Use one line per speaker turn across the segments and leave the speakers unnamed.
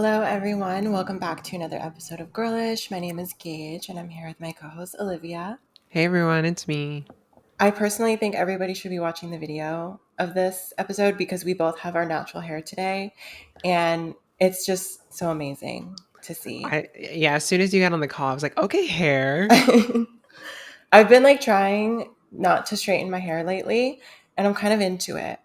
Hello, everyone. Welcome back to another episode of Girlish. My name is Gage, and I'm here with my co-host Olivia.
Hey everyone, it's me.
I personally think everybody should be watching the video of this episode because we both have our natural hair today, and it's just so amazing to see.
As soon as you got on the call, I was like, okay, hair.
I've been trying not to straighten my hair lately, and I'm kind of into it.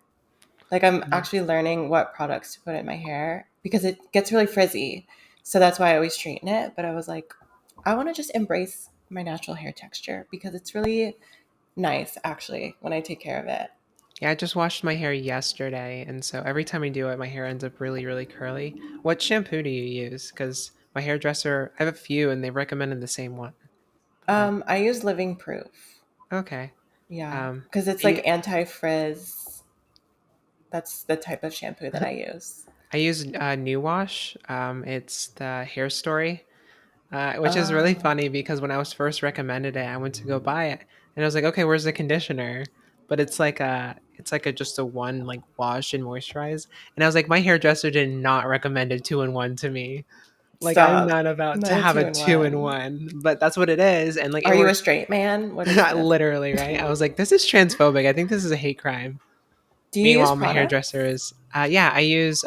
I'm actually learning what products to put in my hair because it gets really frizzy. So that's why I always straighten it. But I was like, I want to just embrace my natural hair texture because it's really nice, actually, when I take care of it.
Yeah, I just washed my hair yesterday, and so every time I do it, my hair ends up really, really curly. What shampoo do you use? Because my hairdresser, I have a few, and they recommended the same one. But
I use Living Proof.
okay,
Yeah,
um,
because it's
I,
anti-frizz. That's the type of shampoo that I use.
I use New Wash. It's the Hair Story, which is really
Oh,
funny because when I was first recommended it, I went to go buy it, and I was like, okay, where's the conditioner? But it's like a just a one like wash and moisturize, and I was like, my hairdresser did not recommend a 2-in-1 to me. Like I'm
stop.
not about to
Not a
have
two
a
in
two in
one.
one, but that's what it is, and like it
Are you a
works
straight man? What is this?
literally right. I was like, this is transphobic. I think this is a hate crime.
Do you use
Meanwhile, my hairdresser
products?
is, yeah, I use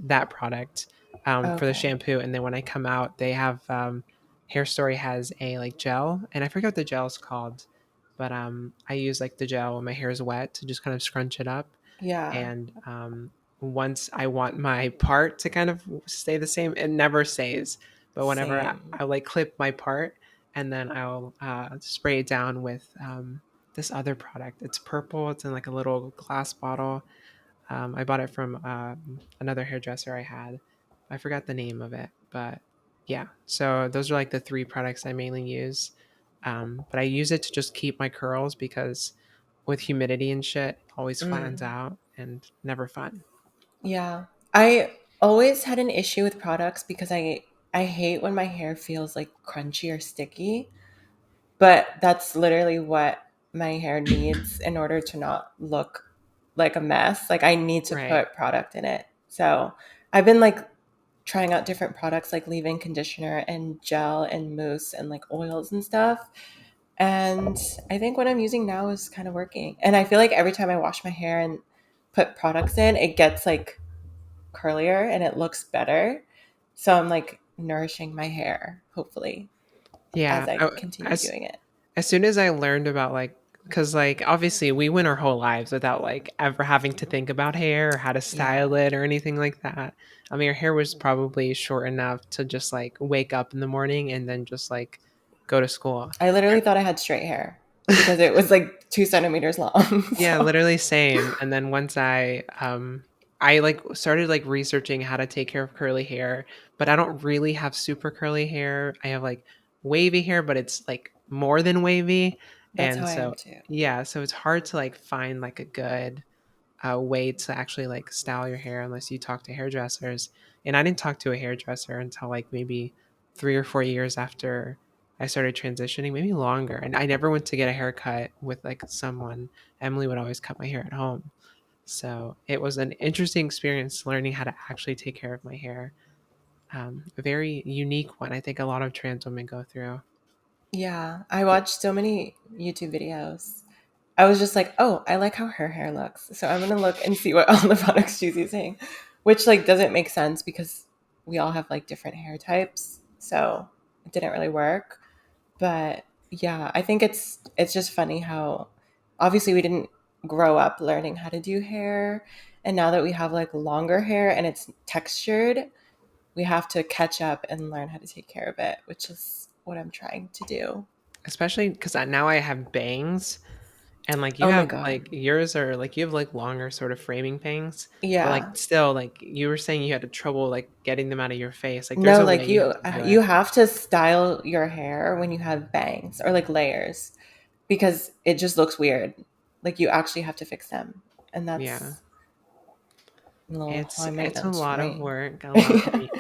that product for the
Okay.
shampoo, and then when I come out, they have Hair Story has a like gel, and I forget what the gel is called, but I use like the gel when my hair is wet to just kind of scrunch it up,
Yeah.
and once I want my part to kind of stay the same, it never stays, but whenever
Same.
I like clip my part, and then I'll spray it down with this other product. It's purple. It's in like a little glass bottle. I bought it from another hairdresser I had. I forgot the name of it, but yeah. So those are like the three products I mainly use. But I use it to just keep my curls because with humidity and shit, it always flattens
Mm.
out and never fun.
Yeah. I always had an issue with products because I hate when my hair feels like crunchy or sticky, but that's literally what my hair needs in order to not look like a mess. I need to
Right.
put product in it. So, I've been trying out different products like leave-in conditioner and gel and mousse and oils and stuff. And I think what I'm using now is kind of working. And I feel like every time I wash my hair and put products in, it gets curlier and it looks better. So I'm nourishing my hair, hopefully, as
Yeah.
I continue
As
doing it.
as soon as I learned about because obviously we went our whole lives without ever having to think about hair or how to
Yeah.
style it or anything like that. I mean, your hair was probably short enough to just wake up in the morning and then just go to school.
I literally thought I had straight hair because it was 2 centimeters long.
Yeah,
So,
literally same. And then once I started researching how to take care of curly hair, but I don't really have super curly hair. I have wavy hair, but it's more than wavy.
that's how
And
I am
so
too.
yeah, so it's hard to find a good way to actually style your hair unless you talk to hairdressers. And I didn't talk to a hairdresser until maybe 3 or 4 years after I started transitioning, maybe longer. And I never went to get a haircut with someone. Emily would always cut my hair at home. So it was an interesting experience learning how to actually take care of my hair. A very unique one. I think a lot of trans women go through.
Yeah, I watched so many YouTube videos. I was just like, oh, I like how her hair looks. So I'm going to look and see what all the products she's using, which doesn't make sense because we all have different hair types. So it didn't really work. But yeah, I think it's just funny how obviously we didn't grow up learning how to do hair, and now that we have longer hair and it's textured, we have to catch up and learn how to take care of it, which is what I'm trying to do.
Especially because now I have bangs. And you
Oh my
have
god.
yours are you have longer sort of framing bangs, but
Yeah.
still you were saying you had trouble getting them out of your face. There's
No,
a way you have to do
you
it.
have to style your hair when you have bangs or layers because it just looks weird. You actually have to fix them. And
Yeah.
that's a little high
It's a
maintenance for
lot of
me.
work, a lot of maintenance.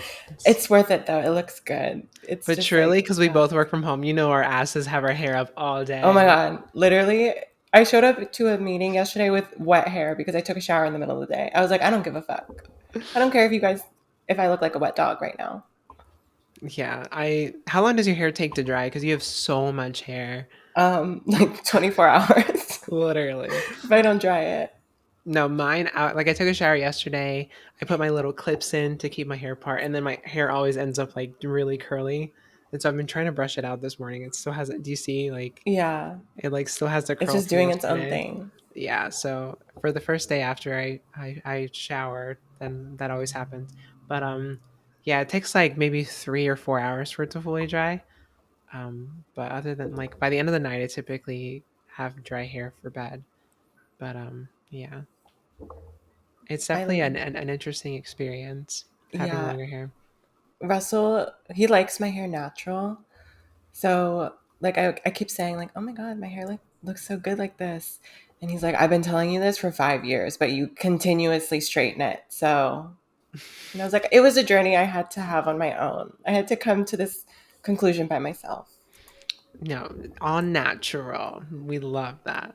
It's worth it though. It looks good. It's
But
just
truly, because we
yeah.
both work from home, our asses have our hair up all
Oh my
day.
god. Literally, I showed up to a meeting yesterday with wet hair because I took a shower in the middle of the day. I was like, I don't give a fuck. I don't care if you guys if I look like a wet dog right now.
Yeah, I how long does your hair take to dry? Because you have so much hair.
Like 24 hours
Literally.
if I don't dry it.
No, mine out like I took a shower yesterday. I put my little clips in to keep my hair apart, and then my hair always ends up like really curly. And so I've been trying to brush it out this morning. It still hasn't. Do you see like
Yeah,
it like still has the
it's
curl
just
from
doing its own
yesterday?
thing.
Yeah, so for the first day after I shower, then that always happens. But yeah, it takes like maybe 3 or 4 hours for it to fully dry. But other than like by the end of the night, I typically have dry hair for bed. But yeah, it's
I
definitely an interesting experience having
Yeah,
longer hair.
Russell, he likes my hair natural. So like I keep saying like, "Oh my god, my hair like looks so good like this." And he's like, "I've been telling you this for 5 years, but you continuously straighten it." So, and I was like, it was a journey I had to have on my own. I had to come to this conclusion by myself.
No, all natural. We love that.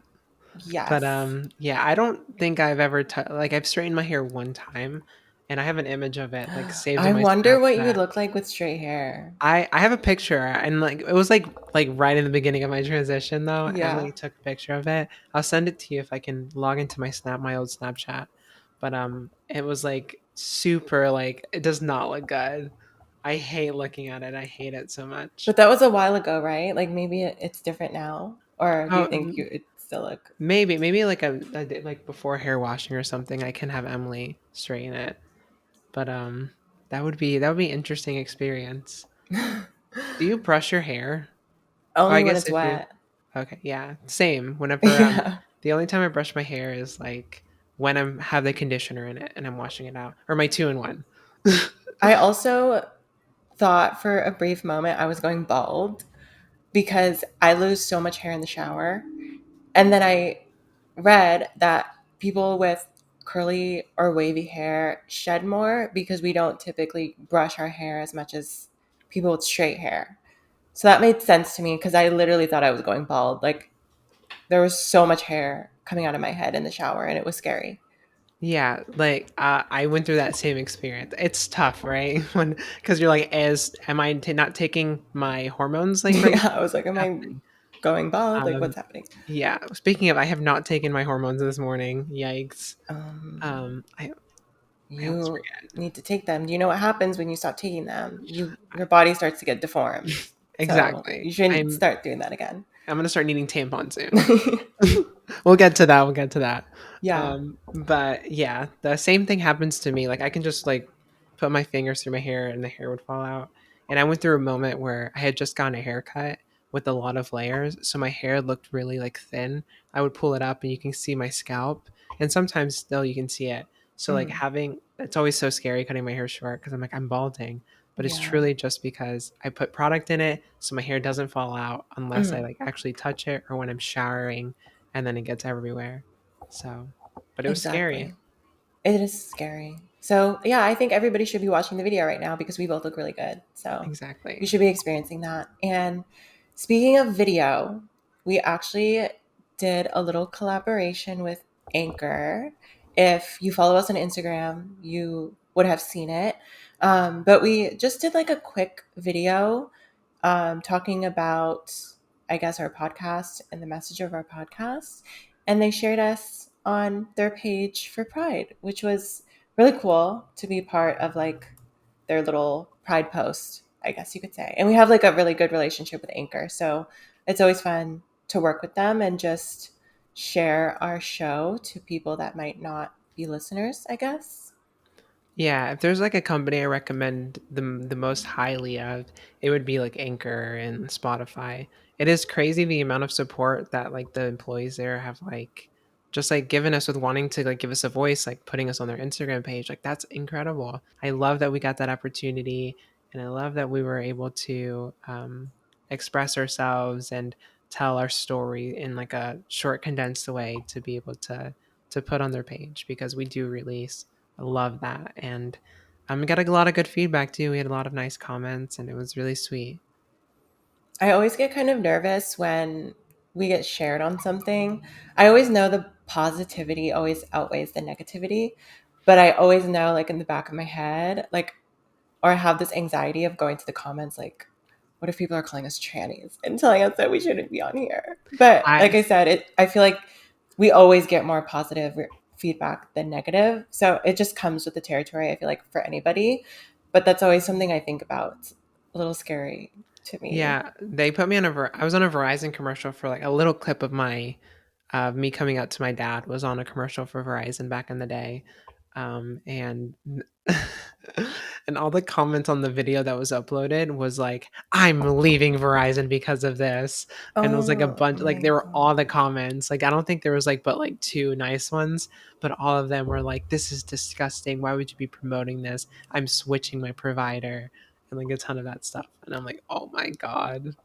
But
Yes.
yeah, I don't think I've ever like I've straightened my hair one time, and I have an image of it like saved in
I
my
wonder what you would
Snapchat.
look like with straight hair.
I have a picture, and like it was like right in the beginning of my transition though.
Yeah.
Emily took a picture of it. I'll send it to you if I can log into my old Snapchat. But it was like super like it does not look good. I hate looking at it. I hate it so much.
But that was a while ago, right? Like maybe it's different now, or do you
Oh,
think you it still look?
maybe like a day- like before hair washing or something. I can have Emily straighten it. But that would be interesting experience. Do you brush your hair? Oh, I
Only when
guess
it's
if you
wet.
okay, yeah, same. Whenever
Yeah.
the only time I brush my hair is like when I'm have the conditioner in it and I'm washing it out, or my 2 in 1.
I also thought for a brief moment I was going bald because I lose so much hair in the shower. And then I read that people with curly or wavy hair shed more because we don't typically brush our hair as much as people with straight hair. So that made sense to me because I literally thought I was going bald. Like there was so much hair coming out of my head in the shower and it was scary.
Yeah, like I went through that same experience. It's tough, right? When because you're like, as am I not taking my hormones like right?
Yeah, I was like, am
What's
I
happening?
going bald? Like
Um,
what's happening?
yeah. Speaking of, I have not taken my hormones this morning. Yikes.
Um,
I always
you
forget.
need to take them. Do you know what happens when you stop taking them? Your body starts to get deformed. So
Exactly.
you shouldn't
I'm
start doing that again.
I'm gonna start needing tampons soon. We'll get to that. We'll get to that.
Yeah.
But yeah, the same thing happens to me. Like I can just like put my fingers through my hair and the hair would fall out. And I went through a moment where I had just gotten a haircut with a lot of layers, so my hair looked really like thin. I would pull it up and you can see my scalp, and sometimes still you can see it. So like
Mm.
having it's always so scary cutting my hair short because I'm like I'm balding, but it's
Yeah.
truly just because I put product in it so my hair doesn't fall out unless I
Mm.
like actually touch it or when I'm showering and then it gets everywhere. So, but it was scary.
Exactly. It is scary. So yeah, I think everybody should be watching the video right now because we both look really good. So you
Exactly.
should be experiencing that. And speaking of video, we actually did a little collaboration with Anchor. If you follow us on Instagram, you would have seen it. But we just did like a quick video talking about, I guess, our podcast and the message of our podcast. And they shared us on their page for Pride, which was really cool to be part of like their little Pride post, I guess you could say. And we have like a really good relationship with Anchor. So it's always fun to work with them and just share our show to people that might not be listeners, I guess.
Yeah, if there's like a company I recommend the most highly of, it would be like Anchor and Spotify. It is crazy the amount of support that like the employees there have like just like given us with wanting to like give us a voice, like putting us on their Instagram page. Like that's incredible. I love that we got that opportunity, and I love that we were able to express ourselves and tell our story in like a short condensed way to be able to put on their page because we do release. I love that. And we got a lot of good feedback too. We had a lot of nice comments and it was really sweet.
I always get kind of nervous when we get shared on something. I always know the positivity always outweighs the negativity, but I always know, like, in the back of my head, like, or I have this anxiety of going to the comments like, what if people are calling us trannies and telling us that we shouldn't be on here? But like
I
I said, I feel like we always get more positive feedback than negative. So it just comes with the territory, I feel like, for anybody. But that's always something I think about. It's a little scary to me.
Yeah, they put me on I was on a Verizon commercial for like a little clip of my me coming out to my dad was on a commercial for Verizon back in the day. And and all the comments on the video that was uploaded was like, I'm leaving Verizon because of this. And it was like a
Oh
bunch, like
my
there were
God.
all the comments. Like I don't think there was like but like two nice ones, but all of them were like, this is disgusting. Why would you be promoting this? I'm switching my provider and like a ton of that stuff. And I'm like, oh my God.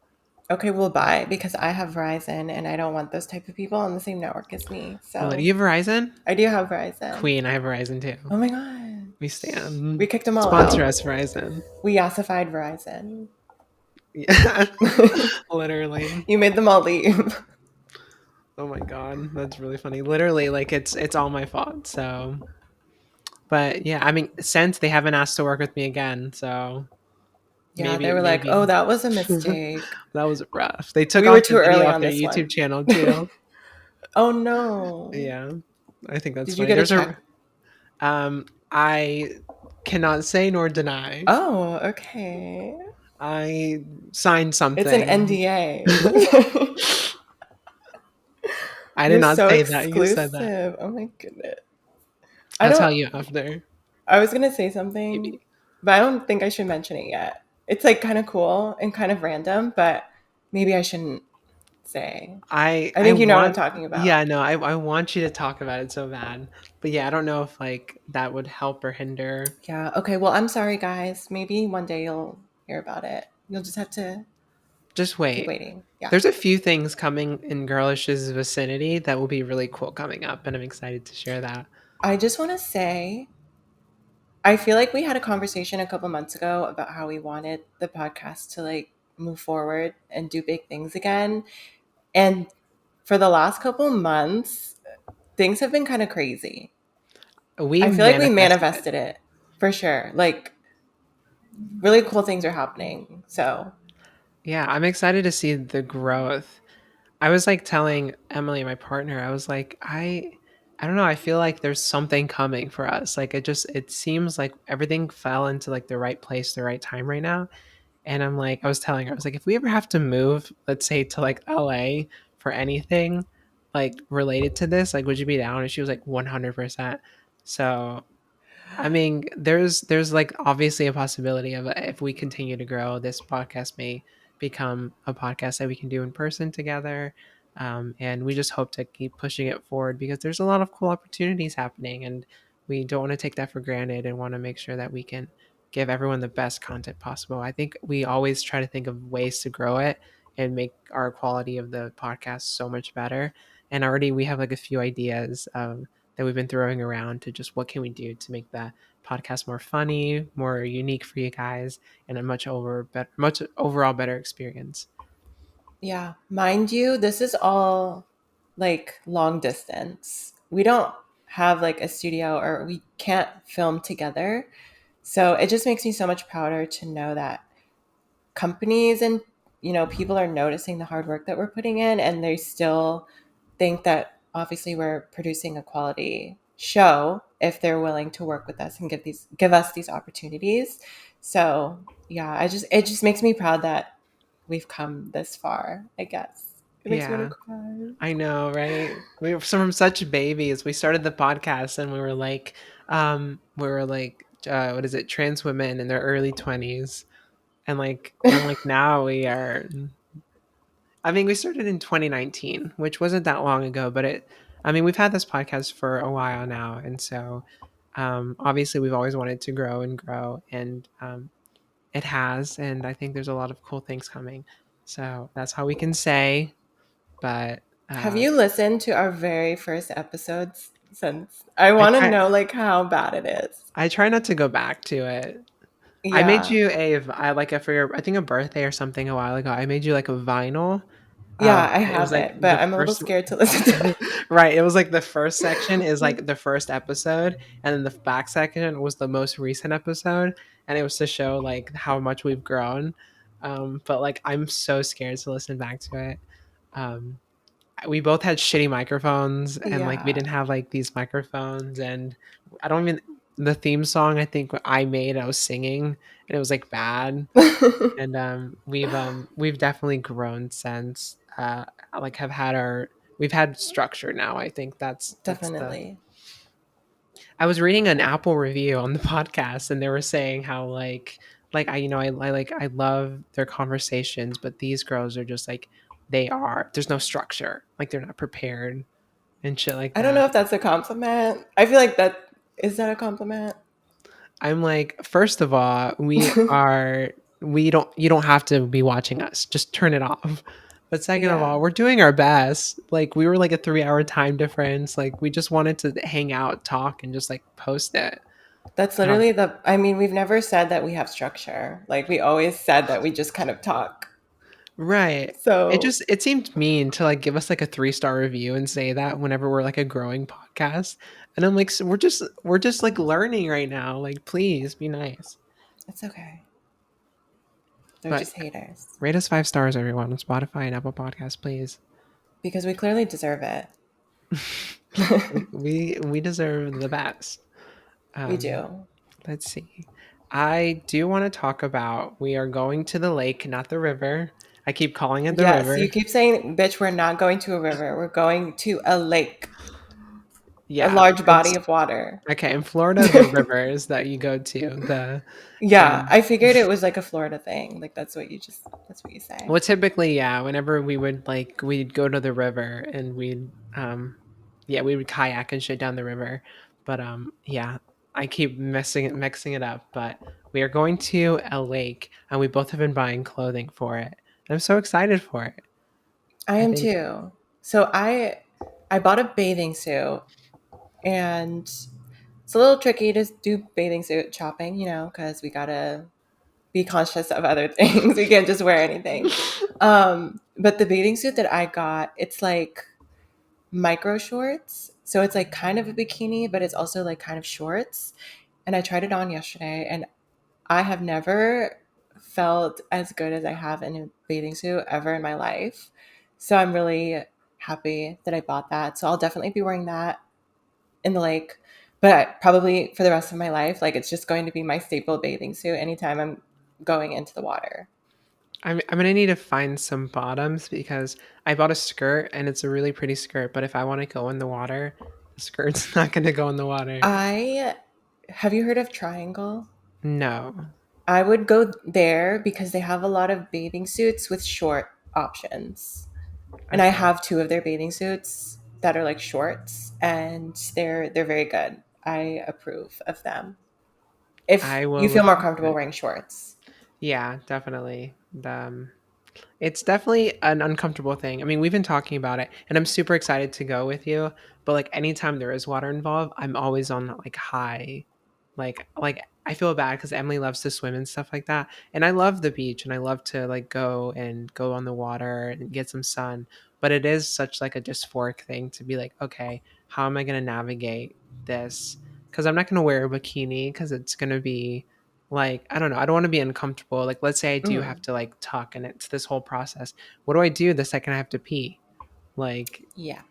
Okay, we'll buy because I have Verizon and I don't want those type of people on the same network as me.
Well, do
So
you have Verizon?
I do have Verizon.
Queen, I have Verizon too.
Oh my God.
We stand.
We kicked them all
Sponsor
out.
us, Verizon.
We yassified Verizon.
Yeah. Literally.
You made them all leave.
Oh my God. That's really funny. Literally, like it's all my fault. So but yeah, I mean, since they haven't asked to work with me again, so
Yeah, they
maybe
were like, oh,
maybe
that was a
that
mistake.
was rough. They took
We were
off
too
the video
early
off
on
their
this
YouTube
one.
channel too.
Oh no.
Yeah. I think that's
Did you
funny.
get a
There's
check?
a I cannot say nor deny.
Oh, okay.
I signed
It's an
something.
NDA.
I did
You're
not
so
say that. You said that.
exclusive. Oh my goodness. I
I'll tell
don't
you after.
I was gonna say something,
Maybe.
but I don't think I should mention it yet. It's like kind of cool and kind of random, but maybe I shouldn't say. I
I
think you know what I'm
want
talking about.
yeah, no, I want you to talk about it so bad. But yeah, I don't know if like that would help or hinder.
Yeah. Okay. Well, I'm sorry, guys. Maybe one day you'll hear about it. You'll just have to
Just
keep
wait.
waiting. Yeah.
There's a few things coming in Girlish's vicinity that will be really cool coming up, and I'm excited to share that.
I just want to say, I feel like we had a conversation a couple months ago about how we wanted the podcast to like move forward and do big things again. And for the last couple months, things have been kind of crazy.
We
I feel like we
manifested it.
manifested it for sure. Like really cool things are happening. So
Yeah, I'm excited to see the growth. I was like telling Emily, my partner, I was like, I don't know, I feel like there's something coming for us. Like it seems like everything fell into like the right place, the right time right now. And I'm like, I was telling her, I was like, if we ever have to move, let's say to like LA for anything like related to this, like would you be down? And she was like 100%. So I mean, there's like obviously a possibility of if we continue to grow, this podcast may become a podcast that we can do in person together. And we just hope to keep pushing it forward because there's a lot of cool opportunities happening, and we don't want to take that for granted and want to make sure that we can give everyone the best content possible. I think we always try to think of ways to grow it and make our quality of the podcast so much better. And already we have like a few ideas that we've been throwing around to just what can we do to make that podcast more funny, more unique for you guys, and a much overall better experience.
yeah, mind you, this is all like long distance. We don't have like a studio or we can't film together. So it just makes me so much prouder to know that companies and people are noticing the hard work that we're putting in and they still think that obviously we're producing a quality show if they're willing to work with us and give us these opportunities. So yeah, it just makes me proud that we've come this far, I guess. It makes me want
Yeah,
to cry.
I know, right? We were from such babies. We started the podcast and we were like, what is it? Trans women in their early 20s, and like now we are. I mean, we started in 2019, which wasn't that long ago, but I mean, we've had this podcast for a while now. And so, obviously, we've always wanted to grow and grow, and it has. And I think there's a lot of cool things coming. So that's how we can say. But
Have
uh,
you listened to our very first episodes since? I
I
want to
try,
know like how bad it is.
I try not to go back to it. I made
Yeah.
you I like for your, I think a birthday or something a while ago. I made you like a vinyl.
Yeah, I
It was
have
like
it,
the
but I'm a little
first
scared to listen to it.
right, it was like the first section is like the first episode, and then the back section was the most recent episode, and it was to show like how much we've grown. But like I'm so scared to listen back to it. Um, we both had shitty microphones, and like we
Yeah.
didn't have like these microphones, and I don't even the theme song I think I made, I was singing, and it was like bad. And we've definitely grown since like have had our we've had structure now. I think that's the
Definitely.
I was reading an Apple review on the podcast, and they were saying how like I love their conversations, but these girls are just like there's no structure, like they're not prepared and shit like
I don't know
that.
if that's a compliment. I feel like that is that a compliment?
I'm like, first of all, we don't you don't have to be watching us. Just turn it off. But second of
Yeah.
all, we're doing our best. Like we were like a 3 hour time difference. Like we just wanted to hang out, talk, and just like post it.
That's
Um,
literally I mean, we've never said that we have structure. Like we always said that we just kind of talk.
right.
So
It seemed mean to like give us like a 3 star review and say that whenever we're like a growing podcast. And I'm like, so we're just like learning right now. Like, please be nice.
it's okay. They're
But
just haters
rate us 5 stars, everyone, on Spotify and Apple Podcasts, please.
because we clearly deserve it.
We deserve the best.
We
Um,
do.
let's see. I do want to talk about we are going to the lake, not the river. I keep calling it the
Yes, you
river.
keep saying, bitch, we're not going to a river. We're going to a lake, a
Yeah,
large body
it's
of water.
okay. In Florida, the rivers that you go to, the
Yeah,
um,
I figured it was like a Florida thing. Like that's what you say.
well, typically, yeah. Whenever we would like, we'd go to the river and yeah, we would kayak and shit down the river. But yeah, I keep mixing it up. But we are going to a lake, and we both have been buying clothing for it. And I'm so excited for it.
I
I
am
think
too. So I bought a bathing suit and it's a little tricky to do bathing suit shopping, because we gotta be conscious of other things. We can't just wear anything. But the bathing suit that I got, it's like micro shorts. So it's like kind of a bikini, but it's also like kind of shorts. And I tried it on yesterday and I have never felt as good as I have in a bathing suit ever in my life. So I'm really happy that I bought that. So I'll definitely be wearing that in the lake, but probably for the rest of my life. Like it's just going to be my staple bathing suit anytime I'm going into the water.
I'm gonna need to find some bottoms because I bought a skirt and it's a really pretty skirt. But if I want to go in the water, the skirt's not gonna go in the water.
I Have you heard of Triangle?
No.
I would go there because they have a lot of bathing suits with short options. And I
Okay.
have two of their bathing suits that are like shorts and they're very good. I approve of them. If
I
you
will
feel
look
more
into
comfortable
it.
wearing shorts.
Yeah, definitely. It's definitely an uncomfortable thing. I mean, we've been talking about it, and I'm super excited to go with you. But like anytime there is water involved, I'm always on like high. Like I feel bad because Emily loves to swim and stuff like that, and I love the beach and I love to like go on the water and get some sun. But it is such like a dysphoric thing to be like, okay, how am I gonna navigate this? Because I'm not gonna wear a bikini because it's gonna be like I don't know, I don't want to be uncomfortable. Like let's say I do have
Mm,
to like tuck and it's this whole process. What do I do the second I have to pee? Like
yeah.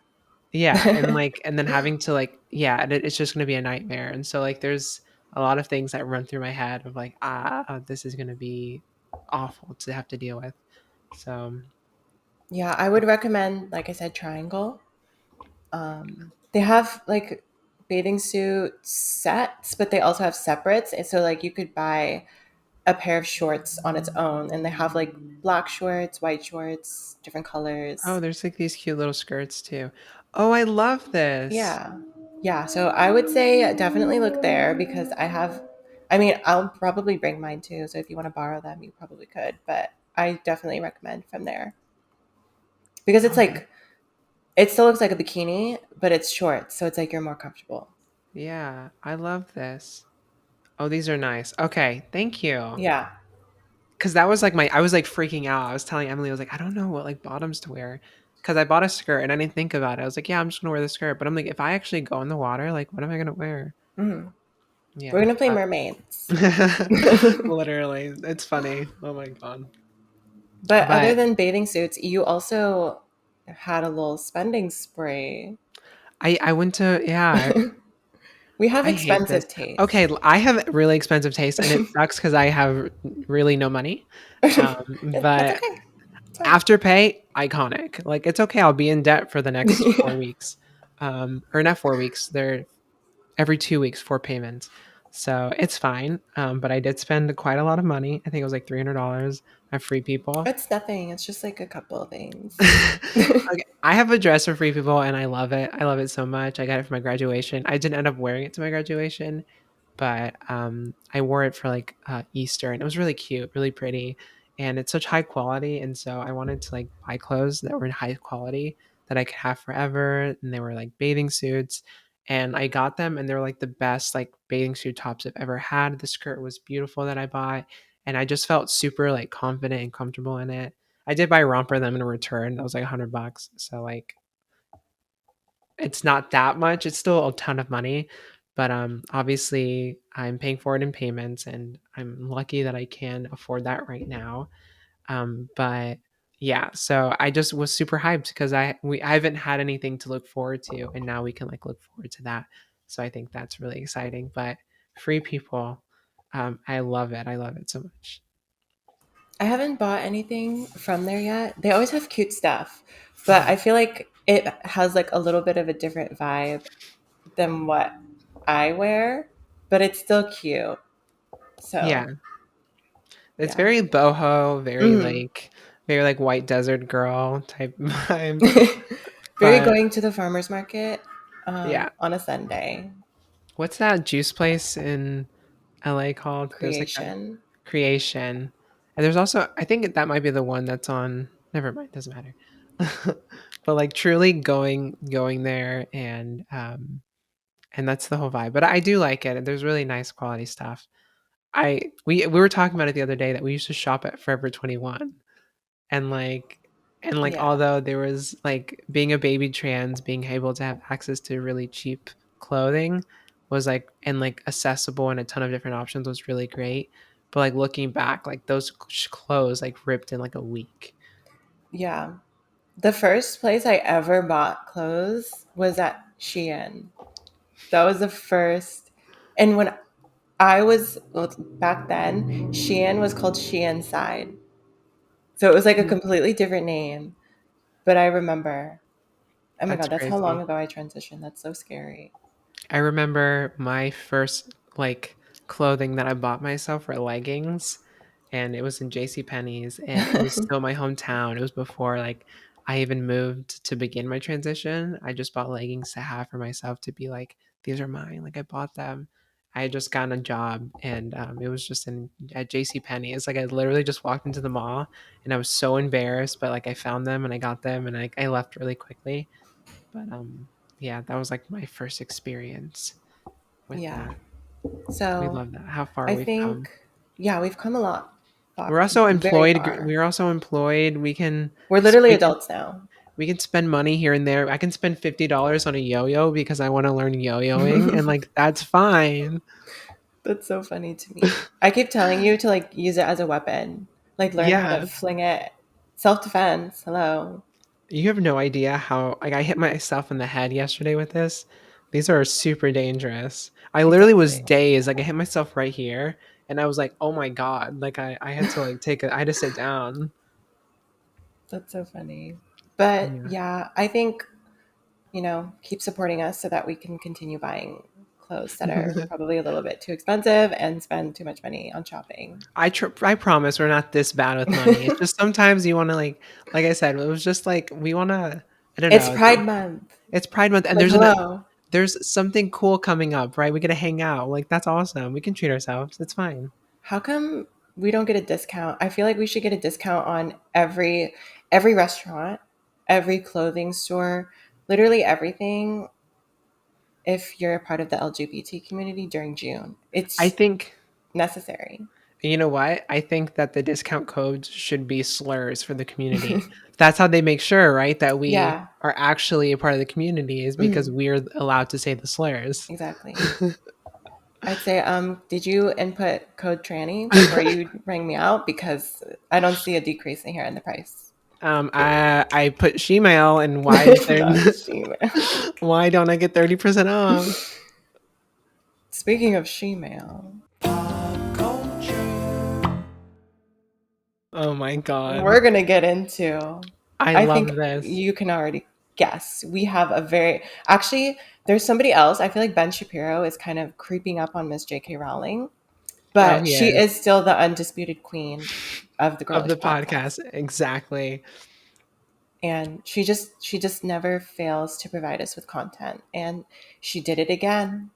yeah, and like and then having to like yeah, and it's just going to be a nightmare. And so like there's a lot of things that run through my head of like this is going to be awful to have to deal with. So
Yeah, I would recommend, like I said, Triangle. They have like bathing suit sets, but they also have separates. And so like you could buy a pair of shorts on its own and they have like black shorts, white shorts, different
oh,
colors.
there's like these cute little skirts too. Oh, I love this.
Yeah. Yeah. So I would say definitely look there because I mean, I'll probably bring mine too. So if you want to borrow them, you probably could. But I definitely recommend from there because it's
Okay.
like, it still looks like a bikini, but it's short. So it's like you're more comfortable.
Yeah, I love this. Oh, these are nice. Okay, thank you.
Yeah.
Cause that was like I was like freaking out. I was telling Emily, I was like, I don't know what like bottoms to wear. Cause I bought a skirt and I didn't think about it. I was like, yeah, I'm just gonna wear the skirt. But I'm like, if I actually go in the water, like, what am I gonna wear?
Mhm. We're
Yeah.
gonna play mermaids.
Literally. It's funny. Oh my God.
But other
But
than bathing suits, you also had a little spending spree.
I went to, yeah,
We have
I hate
expensive
this.
taste.
Okay, I have really expensive taste, and it sucks because I have really no money.
That's
But
okay. It's fine.
Afterpay, iconic. Like, it's okay. I'll be in debt for the next 4 weeks. Or not 4 weeks. They're every 2 weeks, 4 payments. So it's fine. But I did spend quite a lot of money. I think it was like $300 at Free People.
It's nothing. It's just like a couple of things.
Okay, I have a dress for Free People and I love it. I love it so much. I got it for my graduation. I didn't end up wearing it to my graduation, but I wore it for like Easter, and it was really cute, really pretty, and it's such high quality. And so I wanted to like buy clothes that were in high quality that I could have forever, and they were like bathing suits. And I got them, and they're like the best like bathing suit tops I've ever had. The skirt was beautiful that I bought, and I just felt super like confident and comfortable in it. I did buy a romper them in return. That was like $100. So like it's not that much. It's still a ton of money, but obviously I'm paying for it in payments, and I'm lucky that I can afford that right now. But yeah, so I just was super hyped because I haven't had anything to look forward to, and now we can like look forward to that. So I think that's really exciting. But Free People, I love it. I love it so much.
I haven't bought anything from there yet. They always have cute stuff, but I feel like it has like a little bit of a different vibe than what I wear, but it's still cute. So,
Yeah, it's
yeah.
very boho,
Mm.
very like white desert girl type vibe.
Very
But
going to the farmer's market
yeah,
on a Sunday.
what's that juice place in LA called? There's like a
Creation.
Creation. And there's also, I think that might be the one that's on, never mind, doesn't matter. But like truly going there, and that's the whole vibe. But I do like it. There's really nice quality stuff. We were talking about it the other day that we used to shop at Forever 21, and like
Yeah.
although there was like being a baby trans, being able to have access to really cheap clothing was like, and like accessible and a ton of different options was really great. But like looking back, like those clothes like ripped in like a week.
Yeah. The first place I ever bought clothes was at Shein. That was the first. And when I was well, back then, Shein was called Shein Side. So it was like a
Mm,
completely different name. But I remember, oh my
that's
God, that's how long
crazy.
ago I transitioned. That's so scary.
I remember my first like clothing that I bought myself were leggings, and it was in JC Penney's, and it was still my hometown. It was before like I even moved to begin my transition. I just bought leggings to have for myself to be like, these are mine. Like I bought them. I had just gotten a job, and it was just in at JC Penney. It's like I literally just walked into the mall, and I was so embarrassed, but like I found them and I got them, and I left really quickly. But yeah, that was like my first experience with
Yeah.
that. We
So
love that. How far
I
we've come.
think, yeah, we've come a lot,
We're
far,
also
very
employed.
far.
We're also employed. We can
We're literally
we can
adults now.
we can spend money here and there. I can spend $50 on a yo-yo because I want to learn yo-yoing, and like that's fine.
That's so funny to me. I keep telling you to like use it as a weapon, like learn how to
Yeah,
fling it. Self defense. Hello.
you have no idea how like I hit myself in the head yesterday with this. These are super dangerous. I literally was
Exactly.
dazed. Like I hit myself right here, and I was like, "Oh my god!" Like I had to like I had to sit down.
That's so funny. But
Yeah.
yeah, I think, keep supporting us so that we can continue buying clothes that are probably a little bit too expensive and spend too much money on shopping.
I promise we're not this bad with money. It's just sometimes you want to like I said, it was just like we want to. I don't
It's
know.
Pride Month.
It's Pride Month, and
Like, hello.
there's something cool coming up, right? We get to hang out. Like that's awesome. We can treat ourselves. It's fine.
How come we don't get a discount? I feel like we should get a discount on every restaurant, every clothing store, literally everything if you're a part of the LGBT community during June.
I
It's
think
necessary.
you know what? I think that the discount codes should be slurs for the community. That's how they make sure, right, that we
Yeah.
are actually a part of the community is because
Mhm.
we're allowed to say the slurs.
Exactly. I'd say, did you input code tranny before you rang me out? Because I don't see a decrease in here in the price.
I put Shemale, and why is
Not
there
Shima.
why don't I get 30% off?
Speaking of shemale,
Oh my god.
we're gonna get into.
I
I
love
think
this.
you can already guess. We have a very actually. There's somebody else. I feel like Ben Shapiro is kind of creeping up on Miss J.K. Rowling,
Oh,
but
he
she
is.
is still the undisputed queen of the
Of the
Girlish
podcast.
Podcast,
Exactly.
and she just never fails to provide us with content, and she did it again.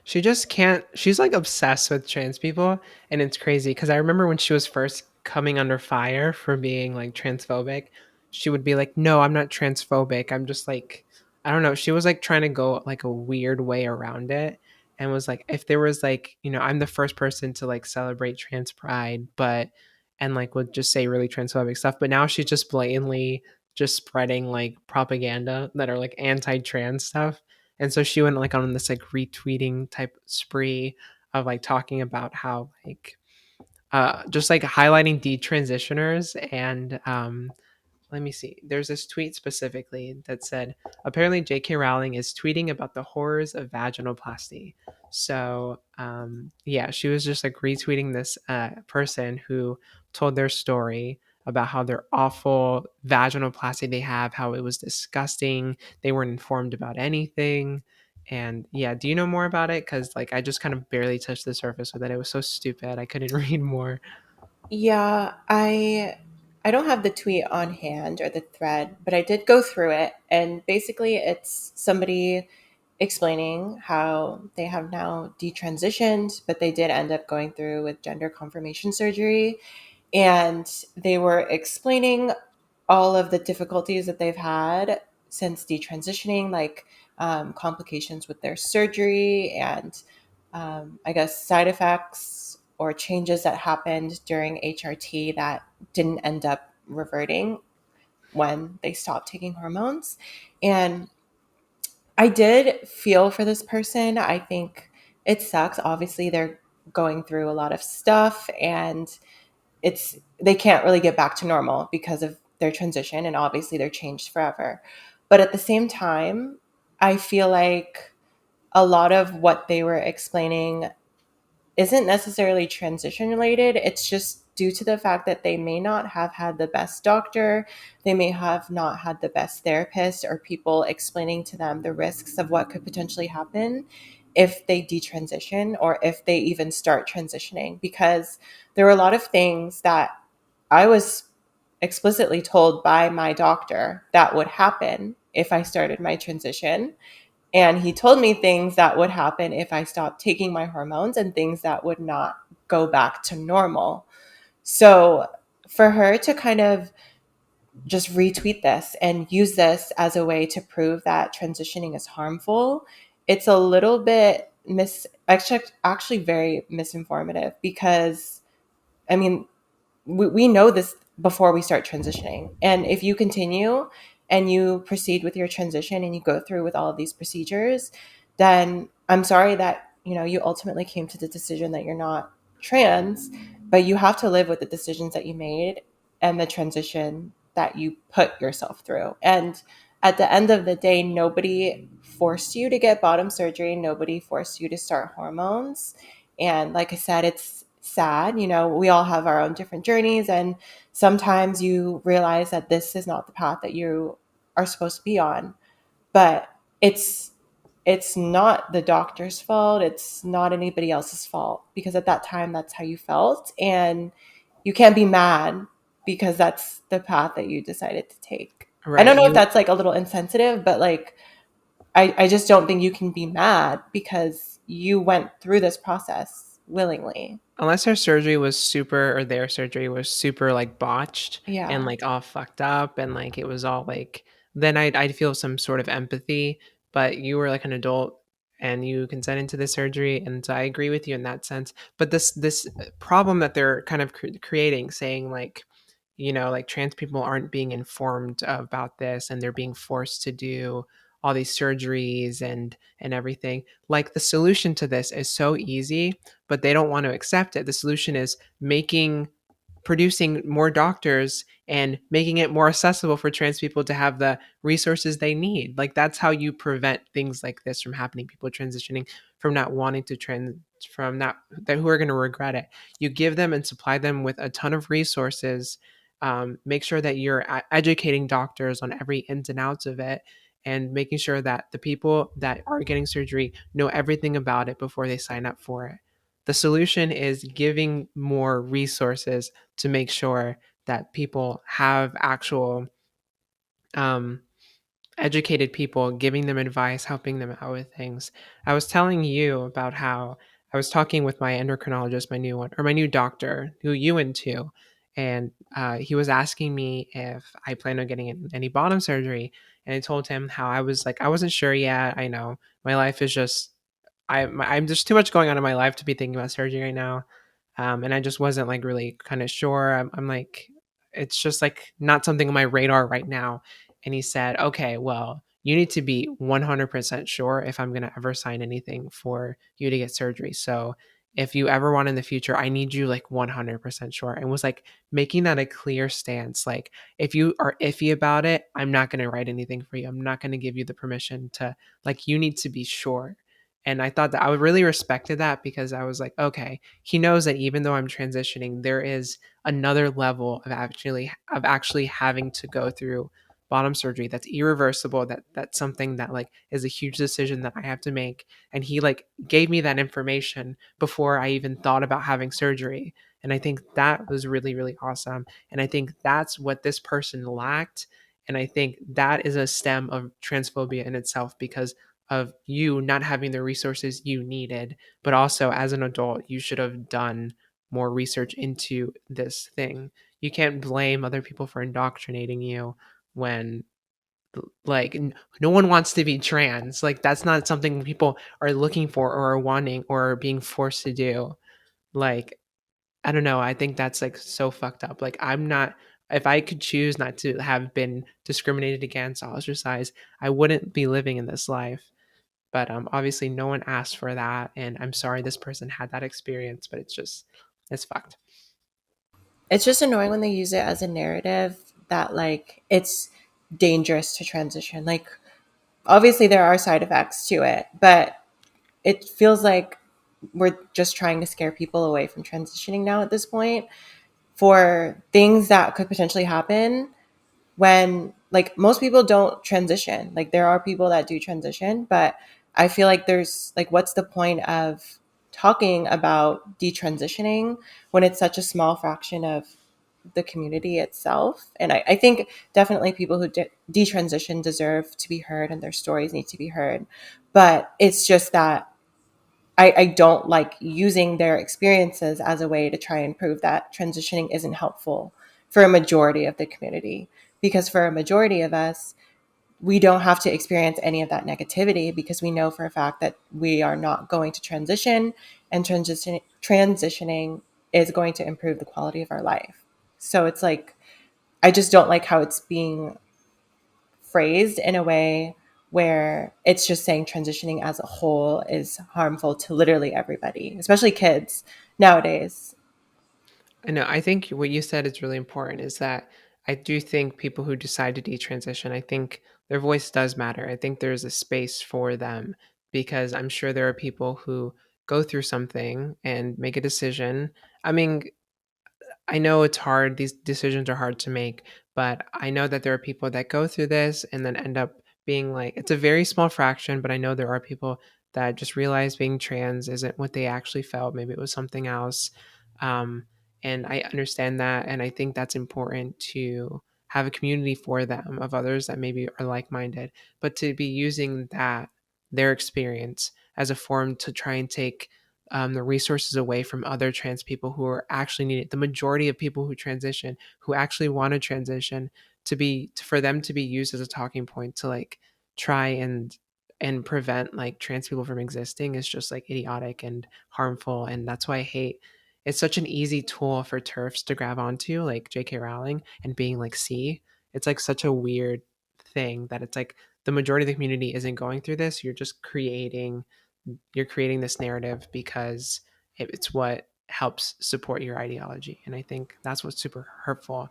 She just can't. She's like obsessed with trans people, and it's crazy because I remember when she was first coming under fire for being like transphobic, she would be like, "No, I'm not transphobic. I'm just like, I don't know." She was like trying to go like a weird way around it, and was like, if there was like, I'm the first person to like celebrate trans pride, but and like would just say really transphobic stuff. But now she's just blatantly just spreading like propaganda that are like anti-trans stuff, and so she went like on this like retweeting type spree of like talking about how like just like highlighting detransitioners and let me see. There's this tweet specifically that said, apparently J.K. Rowling is tweeting about the horrors of vaginoplasty. So, yeah, she was just like retweeting this person who told their story about how their awful vaginoplasty they have, how it was disgusting. They weren't informed about anything. And yeah, do you know more about it? Because like I just kind of barely touched the surface with it. It was so stupid. I couldn't read more.
Yeah, I don't have the tweet on hand or the thread, but I did go through it, and basically it's somebody explaining how they have now detransitioned, but they did end up going through with gender confirmation surgery, and they were explaining all of the difficulties that they've had since detransitioning, like complications with their surgery and I guess side effects or changes that happened during HRT that didn't end up reverting when they stopped taking hormones. And I did feel for this person. I think it sucks. Obviously, they're going through a lot of stuff, and it's they can't really get back to normal because of their transition, and obviously they're changed forever. But at the same time, I feel like a lot of what they were explaining isn't necessarily transition related. It's just due to the fact that they may not have had the best doctor, they may have not had the best therapist or people explaining to them the risks of what could potentially happen if they detransition or if they even start transitioning. Because there were a lot of things that I was explicitly told by my doctor that would happen if I started my transition, and he told me things that would happen if I stopped taking my hormones and things that would not go back to normal. So for her to kind of just retweet this and use this as a way to prove that transitioning is harmful, it's a little bit actually very misinformative, because I mean, we know this before we start transitioning. And if you continue and you proceed with your transition and you go through with all of these procedures, then I'm sorry that, you ultimately came to the decision that you're not trans, but you have to live with the decisions that you made and the transition that you put yourself through. And at the end of the day, nobody forced you to get bottom surgery. Nobody forced you to start hormones. And like I said, it's sad. We all have our own different journeys, and sometimes you realize that this is not the path that you are supposed to be on. But it's not the doctor's fault. It's not anybody else's fault, because at that time that's how you felt, and you can't be mad because that's the path that you decided to take. I
Right.
don't know if
You
that's like a little insensitive, but like I just don't think you can be mad because you went through this process willingly.
unless her surgery was super or their surgery was super like botched and
Yeah.
like all fucked up and like it was all like then I'd feel some sort of empathy, but you were like an adult and you consented to the surgery, and so I agree with you in that sense. But this problem that they're kind of creating, saying like, like trans people aren't being informed about this and they're being forced to do all these surgeries and everything. Like the solution to this is so easy, but they don't want to accept it. The solution is making producing more doctors and making it more accessible for trans people to have the resources they need. Like that's how you prevent things like this from happening. People transitioning from not wanting to trans from not that who are going to regret it. You give them and supply them with a ton of resources. Make sure that you're educating doctors on every ins and outs of it, and making sure that the people that are getting surgery know everything about it before they sign up for it. The solution is giving more resources to make sure that people have actual um, educated people giving them advice, helping them out with things. I was telling you about how I was talking with my endocrinologist, my new one, or my new doctor, who you went to, and he was asking me if I plan on getting any bottom surgery. And I told him how I was like, I wasn't sure yet. I know my life is just I'm just too much going on in my life to be thinking about surgery right now. And I just wasn't like really kind of sure. I'm like, it's just like not something on my radar right now. And he said, okay, well, you need to be 100% sure if I'm going to ever sign anything for you to get surgery. So if you ever want in the future, I need you like 100% sure. And was like making that a clear stance. Like, if you are iffy about it, I'm not going to write anything for you. I'm not going to give you the permission to, like, you need to be sure. And I thought that I would really respected that, because I was like, okay, he knows that even though I'm transitioning, there is another level of actually having to go through bottom surgery that's irreversible, that's something that like is a huge decision that I have to make. And he like gave me that information before I even thought about having surgery. And I think that was really, really awesome. And I think that's what this person lacked. And I think that is a stem of transphobia in itself, because of you not having the resources you needed, but also as an adult, you should have done more research into this thing. You can't blame other people for indoctrinating you when like no one wants to be trans. Like that's not something people are looking for or are wanting or are being forced to do. Like I don't know, I think that's like so fucked up. Like I'm not, if I could choose not to have been discriminated against, ostracized, I wouldn't be living in this life. But obviously, no one asked for that, and I'm sorry this person had that experience. But it's fucked.
It's just annoying when they use it as a narrative that like it's dangerous to transition. Like obviously there are side effects to it, but it feels like we're just trying to scare people away from transitioning now at this point for things that could potentially happen when like most people don't transition. Like there are people that do transition, but I feel like there's like what's the point of talking about detransitioning when it's such a small fraction of the community itself. And I think definitely people who detransition deserve to be heard and their stories need to be heard. But it's just that I don't like using their experiences as a way to try and prove that transitioning isn't helpful for a majority of the community. Because for a majority of us, we don't have to experience any of that negativity because we know for a fact that we are not going to transition, and transitioning is going to improve the quality of our life. So it's like, I just don't like how it's being phrased in a way where it's just saying transitioning as a whole is harmful to literally everybody, especially kids nowadays.
I know. I think what you said is really important. Is that I do think people who decide to detransition, I think their voice does matter. I think there's a space for them, because I'm sure there are people who go through something and make a decision. I mean, I know it's hard. These decisions are hard to make, but I know that there are people that go through this and then end up being like, it's a very small fraction, but I know there are people that just realize being trans isn't what they actually felt. Maybe it was something else. Um, and I understand that. And I think that's important to have a community for them of others that maybe are like minded, but to be using that, their experience, as a form to try and take the resources away from other trans people who are actually needed. The majority of people who transition, who actually want to transition, to be for them to be used as a talking point to like try and prevent like trans people from existing is just like idiotic and harmful. And that's why I hate. It's such an easy tool for TERFs to grab onto, like J.K. Rowling, and being like, "See, it's like such a weird thing that it's like the majority of the community isn't going through this. You're creating this narrative because it's what helps support your ideology. And I think that's what's super hurtful.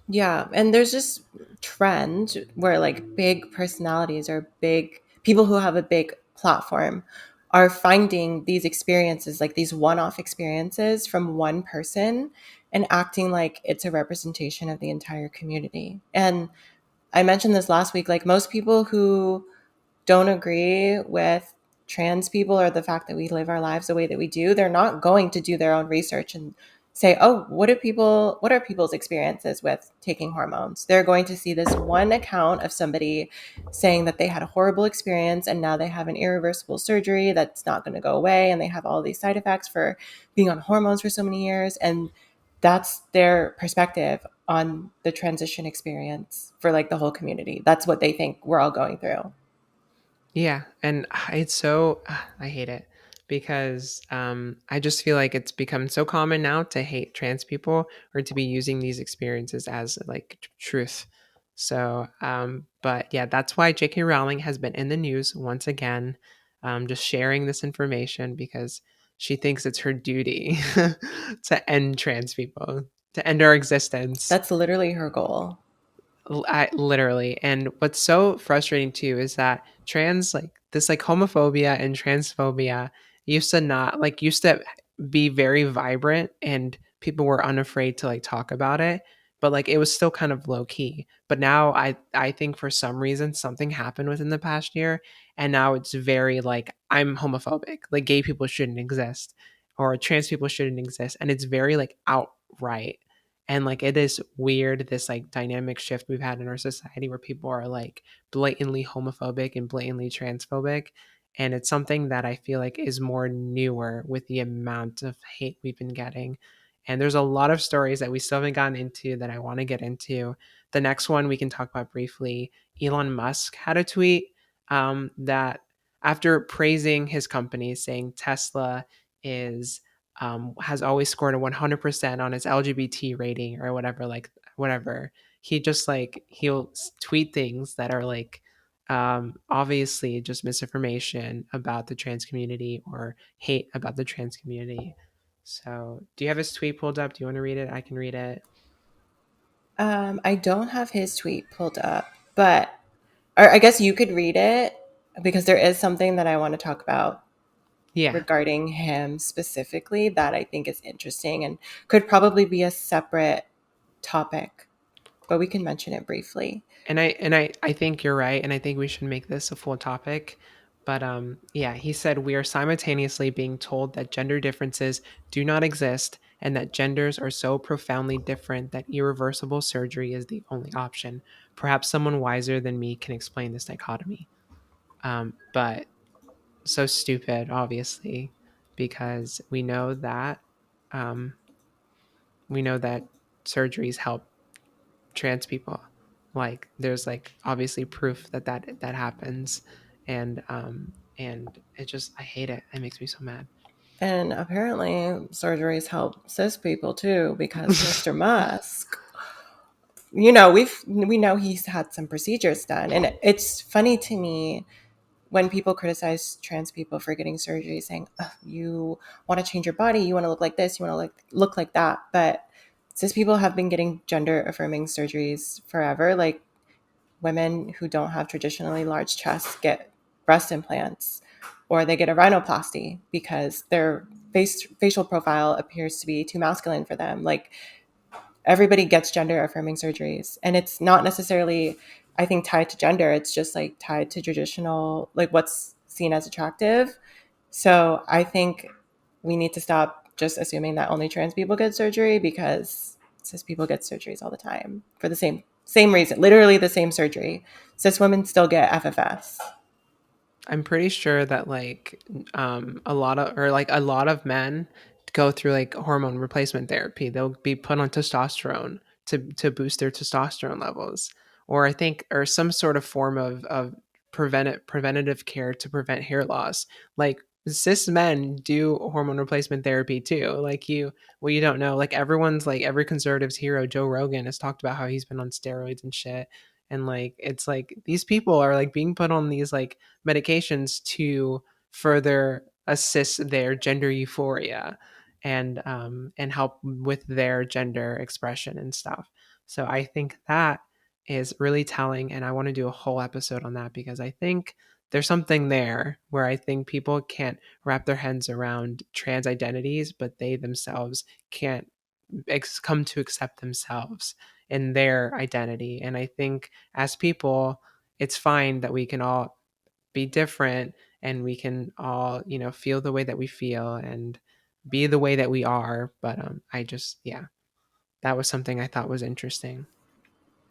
Yeah, and there's this trend where like big personalities or big people who have a big platform are finding these experiences, like these one-off experiences from one person, and acting like it's a representation of the entire community. And I mentioned this last week, like most people who don't agree with trans people or the fact that we live our lives the way that we do, they're not going to do their own research and say, "Oh, what are people's experiences with taking hormones?" They're going to see this one account of somebody saying that they had a horrible experience and now they have an irreversible surgery that's not going to go away and they have all these side effects for being on hormones for so many years, and that's their perspective on the transition experience for like the whole community. That's what they think we're all going through.
Yeah, and it's so I hate it because I just feel like it's become so common now to hate trans people or to be using these experiences as like truth. So, but yeah, that's why J.K. Rowling has been in the news once again, just sharing this information because she thinks it's her duty to end trans people, to end our existence.
That's literally her goal.
Literally. And what's so frustrating too is that like this like homophobia and transphobia used to be very vibrant and people were unafraid to like talk about it, but like it was still kind of low key. But now I think for some reason something happened within the past year and now it's very like I'm homophobic. Like gay people shouldn't exist or trans people shouldn't exist and it's very like outright. And like it is weird, this like dynamic shift we've had in our society where people are like blatantly homophobic and blatantly transphobic. And it's something that I feel like is more newer with the amount of hate we've been getting. And there's a lot of stories that we still haven't gotten into that I want to get into. The next one we can talk about briefly. Elon Musk had a tweet that after praising his company, saying Tesla is has always scored a 100% on his LGBT rating or whatever, like whatever. He just like he'll tweet things that are like obviously just misinformation about the trans community or hate about the trans community. So, do you have his tweet pulled up? Do you want to read it? I can read it.
I don't have his tweet pulled up, but or I guess you could read it because there is something that I want to talk about
Yeah.
regarding him specifically that I think is interesting and could probably be a separate topic, but we can mention it briefly.
And I think you're right, and I think we should make this a full topic. But yeah, he said we are simultaneously being told that gender differences do not exist and that genders are so profoundly different that irreversible surgery is the only option. Perhaps someone wiser than me can explain this dichotomy. But so stupid, obviously, because um, we know that surgeries help trans people. Like there's like obviously proof that that happens, and it just I hate it. It makes me so mad.
And apparently surgeries help cis people too because Mr. Musk, we know he's had some procedures done, and it's funny to me when people criticize trans people for getting surgery, saying, "Ugh, you want to change your body, you want to look like this, you want to look like that." But cis people have been getting gender affirming surgeries forever. Like women who don't have traditionally large chests get breast implants or they get a rhinoplasty because their facial profile appears to be too masculine for them. Like everybody gets gender affirming surgeries, and it's not necessarily, I think, tied to gender. It's just like tied to traditional, like what's seen as attractive. So I think we need to stop just assuming that only trans people get surgery because cis people get surgeries all the time for the same reason, literally the same surgery. Cis women still get FFS.
I'm pretty sure that a lot of men go through like hormone replacement therapy. They'll be put on testosterone to boost their testosterone levels, or I think or some sort of form of preventative care to prevent hair loss. Like cis men do hormone replacement therapy too. Like you don't know. Like everyone's like every conservative's hero, Joe Rogan, has talked about how he's been on steroids and shit. And like it's like these people are like being put on these like medications to further assist their gender euphoria and help with their gender expression and stuff. So I think that is really telling, and I want to do a whole episode on that because I think there's something there where I think people can't wrap their heads around trans identities, but they themselves can't come to accept themselves in their identity. And I think as people, it's fine that we can all be different and we can all, you know, feel the way that we feel and be the way that we are. But I just, yeah, that was something I thought was interesting.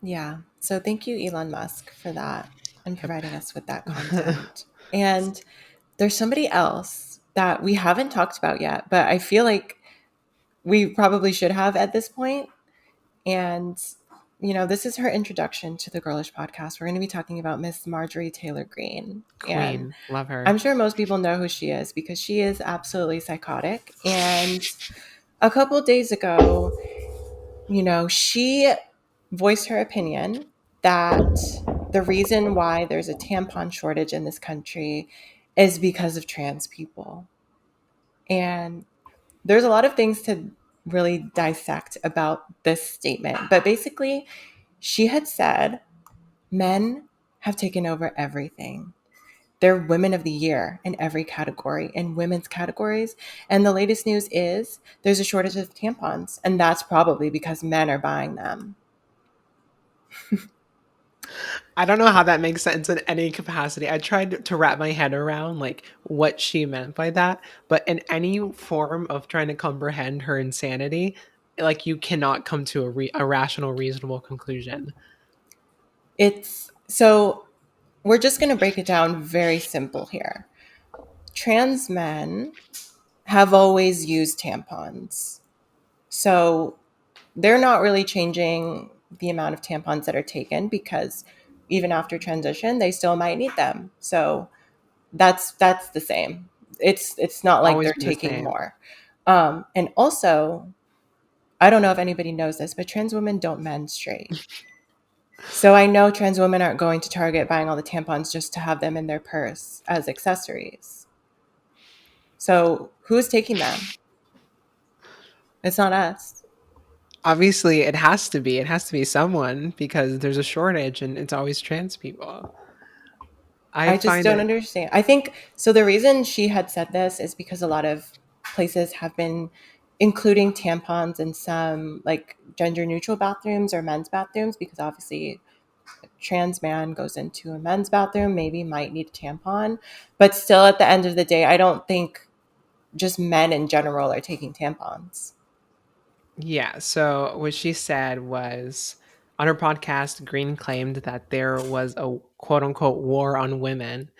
Yeah. So thank you, Elon Musk, for that and
Yep.
providing us with that content. And there's somebody else that we haven't talked about yet, but I feel like we probably should have at this point. And, you know, this is her introduction to the Girlish Podcast. We're going to be talking about Miss Marjorie Taylor Greene. And
Queen, love her.
I'm sure most people know who she is because she is absolutely psychotic. And a couple of days ago, you know, she voiced her opinion that the reason why there's a tampon shortage in this country is because of trans people. And there's a lot of things to really dissect about this statement. But basically, she had said men have taken over everything. They're women of the year in every category, in women's categories. And the latest news is there's a shortage of tampons. And that's probably because men are buying them.
I don't know how that makes sense in any capacity. I tried to wrap my head around like what she meant by that, but in any form of trying to comprehend her insanity, like you cannot come to a rational, reasonable conclusion.
It's so we're just going to break it down very simple here. Trans men have always used tampons. So they're not really changing the amount of tampons that are taken because even after transition, they still might need them. So that's the same. It's not like
Always
they're
been the
taking
same.
more. And also, I don't know if anybody knows this, but trans women don't menstruate. So I know trans women aren't going to Target buying all the tampons just to have them in their purse as accessories. So who's taking them? It's not us.
Obviously, it has to be. It has to be someone because there's a shortage and it's always trans people. I
I just
find
don't
it,
understand. I think so. The reason she had said this is because a lot of places have been including tampons in some like gender neutral bathrooms or men's bathrooms because obviously a trans man goes into a men's bathroom, maybe might need a tampon. But still, at the end of the day, I don't think just men in general are taking tampons.
yeah. So what she said was on her podcast, Green claimed that there was a quote unquote war on women,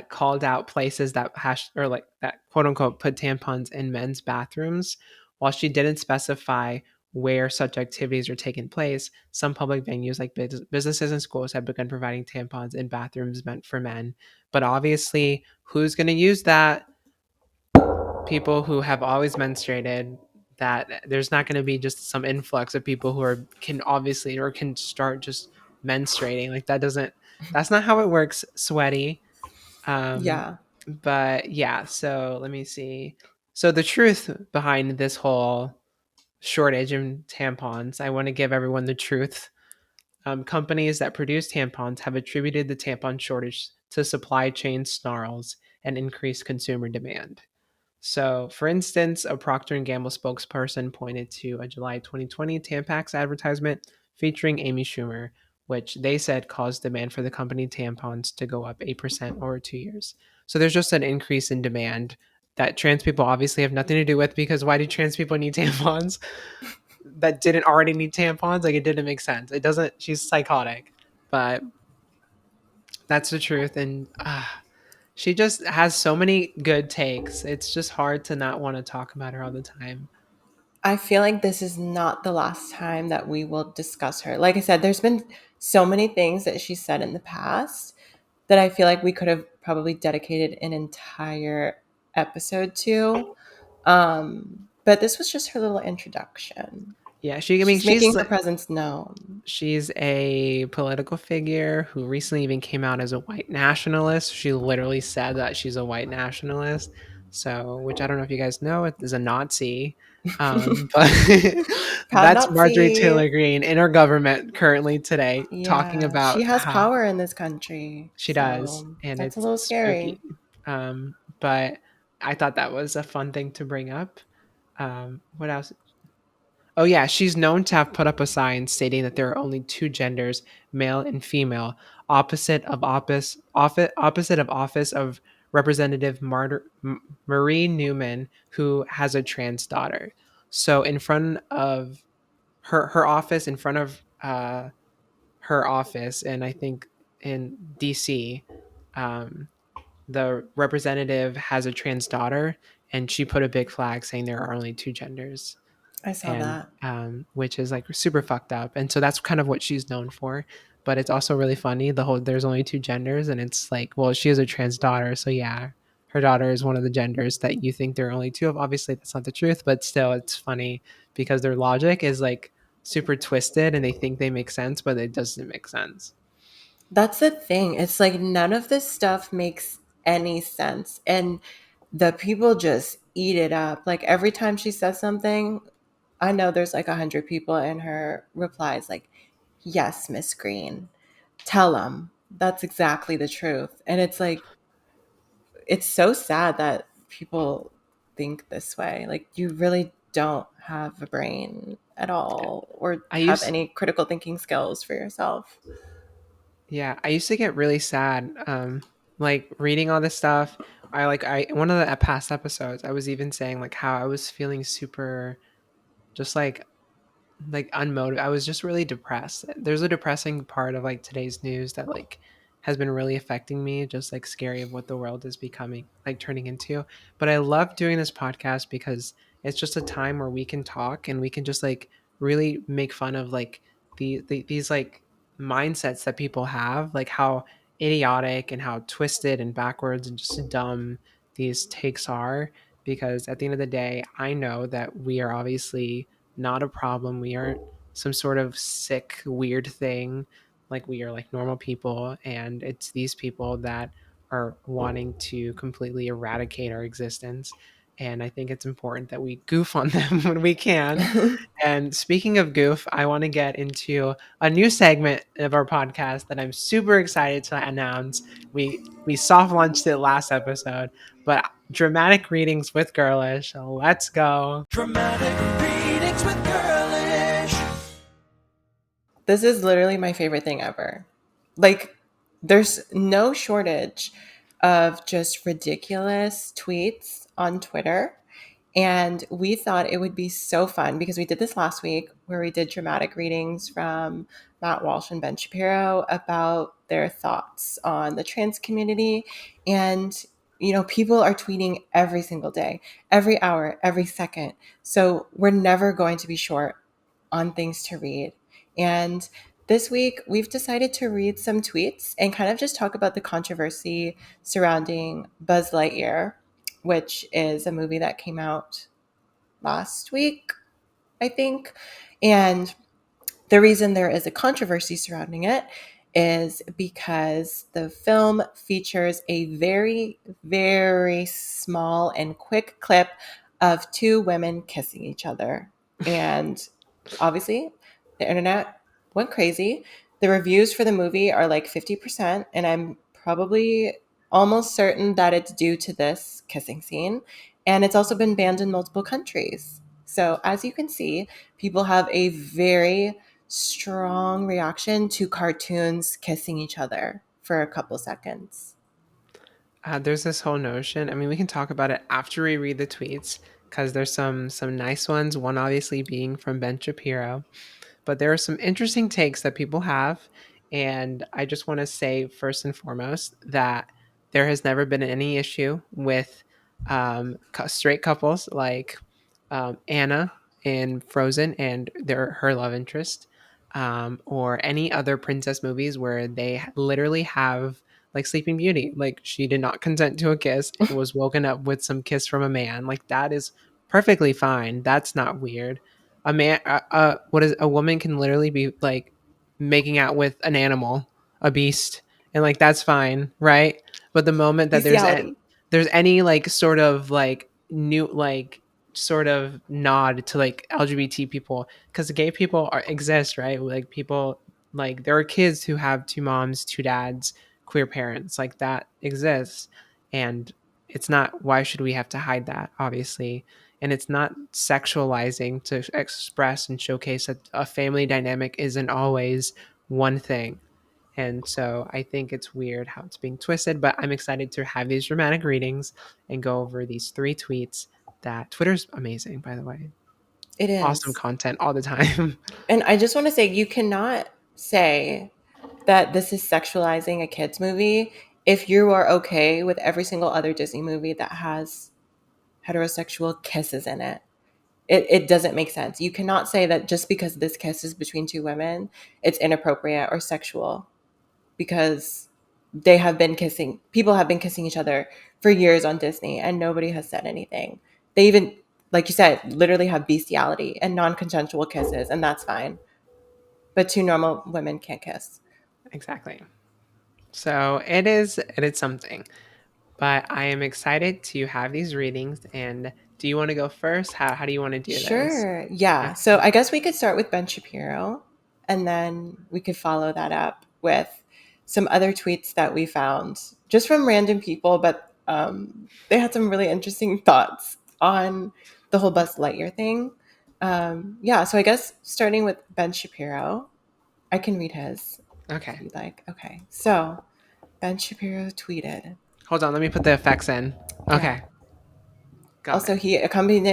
called out places that or like that quote unquote put tampons in men's bathrooms. While she didn't specify where such activities are taking place, some public venues like businesses and schools have begun providing tampons in bathrooms meant for men. But obviously, who's going to use that? People who have always menstruated, that there's not going to be just some influx of people who are can obviously or can start just menstruating. Like that's not how it works, sweaty. um
Yeah.
but yeah, so let me see. So the truth behind this whole shortage in tampons, I want to give everyone the truth. Companies that produce tampons have attributed the tampon shortage to supply chain snarls and increased consumer demand. So, for instance, a Procter and Gamble spokesperson pointed to a July 2020 Tampax advertisement featuring Amy Schumer, which they said caused demand for the company tampons to go up 8% over 2 years. So there's just an increase in demand that trans people obviously have nothing to do with, because why do trans people need tampons that didn't already need tampons? Like, it didn't make sense. It doesn't, she's psychotic, but that's the truth. And she just has so many good takes. It's just hard to not want to talk about her all the time.
I feel like this is not the last time that we will discuss her. Like I said, there's been so many things that she said in the past that I feel like we could have probably dedicated an entire episode to. But this was just her little introduction.
Yeah, she. I mean,
She's making her presence known.
she's a political figure who recently even came out as a white nationalist. She literally said that she's a white nationalist. So, which I don't know if you guys know, is a Nazi. But
Proud
that's Marjorie
Nazi.
Taylor Greene in our government currently today, talking
Yeah, she
about
has
how
power in this country,
she does,
so
and
that's a
it's
little scary.
spooky. But I thought that was a fun thing to bring up. What else? Oh yeah, she's known to have put up a sign stating that there are only two genders, male and female, opposite of office of Representative Marie Newman, who has a trans daughter. So in front of her office, in front of her office, and I think in DC, um, the representative has a trans daughter, and she put a big flag saying there are only two genders,
I saw
and
that.
which is like super fucked up. And so that's kind of what she's known for. But it's also really funny. The whole there's only two genders, and it's like, well, she has a trans daughter, so yeah, her daughter is one of the genders that you think there are only two of. Obviously, that's not the truth, but still, it's funny because their logic is like super twisted, and they think they make sense, but it doesn't make sense.
That's the thing. It's like none of this stuff makes any sense. And the people just eat it up. Like every time she says something, I know there's like 100 people in her replies like, yes, Miss Green, tell them that's exactly the truth. And it's like, it's so sad that people think this way. Like you really don't have a brain at all or
I
have
used
any critical thinking skills for yourself.
Yeah, I used to get really sad, like reading all this stuff. I one of the past episodes, I was even saying like how I was feeling super, just like unmotivated. I was just really depressed. There's a depressing part of like today's news that like has been really affecting me, just like scary of what the world is becoming, like turning into. But I love doing this podcast because it's just a time where we can talk and we can just like really make fun of like these like mindsets that people have, like how idiotic and how twisted and backwards and just dumb these takes are. Because at the end of the day, I know that we are obviously not a problem. We aren't some sort of sick, weird thing. Like we are like normal people, and it's these people that are wanting to completely eradicate our existence. And I think it's important that we goof on them when we can. And speaking of goof, I want to get into a new segment of our podcast that I'm super excited to announce. We soft launched it last episode, but dramatic readings with Girlish. Let's go.
Dramatic readings with Girlish.
This is literally my favorite thing ever. Like, there's no shortage of just ridiculous tweets on Twitter. And we thought it would be so fun because we did this last week where we did dramatic readings from Matt Walsh and Ben Shapiro about their thoughts on the trans community. And, you know, people are tweeting every single day, every hour, every second. So we're never going to be short on things to read. And this week, we've decided to read some tweets and kind of just talk about the controversy surrounding Buzz Lightyear, which is a movie that came out last week, I think. And the reason there is a controversy surrounding it is because the film features a very, very small and quick clip of two women kissing each other. And obviously, the internet went crazy. The reviews for the movie are like 50%, and I'm probably almost certain that it's due to this kissing scene. And it's also been banned in multiple countries. So, as you can see, people have a very strong reaction to cartoons kissing each other for a couple seconds.
There's this whole notion. I mean, we can talk about it after we read the tweets because there's some nice ones. One obviously being from Ben Shapiro, but there are some interesting takes that people have. And I just want to say, first and foremost, that there has never been any issue with straight couples like Anna in Frozen and her love interest, or any other princess movies where they literally have like Sleeping Beauty. Like she did not consent to a kiss and was woken up with some kiss from a man. Like that is perfectly fine. That's not weird. A man, what is a woman can literally be like making out with an animal, a beast, and like that's fine, right? But the moment that
Bestiality.
there's any like sort of like new like sort of nod to like LGBT people, because gay people exist, right? Like people like there are kids who have two moms, two dads, queer parents, like that exists, and it's not. Why should we have to hide that? Obviously, and it's not sexualizing to express and showcase that a family dynamic isn't always one thing. And so I think it's weird how it's being twisted, but I'm excited to have these dramatic readings and go over these 3 tweets that Twitter's amazing, by the way.
It
Awesome
is.
content all the time.
And I just want to say, you cannot say that this is sexualizing a kids movie if you are okay with every single other Disney movie that has heterosexual kisses in it. It doesn't make sense. You cannot say that just because this kiss is between two women, it's inappropriate or sexual, because people have been kissing each other for years on Disney and nobody has said anything. They even, like you said, literally have bestiality and non-consensual kisses, and that's fine. But two normal women can't kiss.
Exactly. So it is something. But I am excited to have these readings. And do you want to go first? How do you want to do this?
Sure. Yeah.
Okay.
So I guess we could start with Ben Shapiro, and then we could follow that up with some other tweets that we found just from random people, but they had some really interesting thoughts on the whole Buzz Lightyear thing. Yeah. So I guess starting with Ben Shapiro, I can read his if
Okay.
you'd like. Okay. So Ben Shapiro tweeted.
Hold on. Let me put the effects in.
Yeah.
Okay. Got
Also,
it.
he accompanied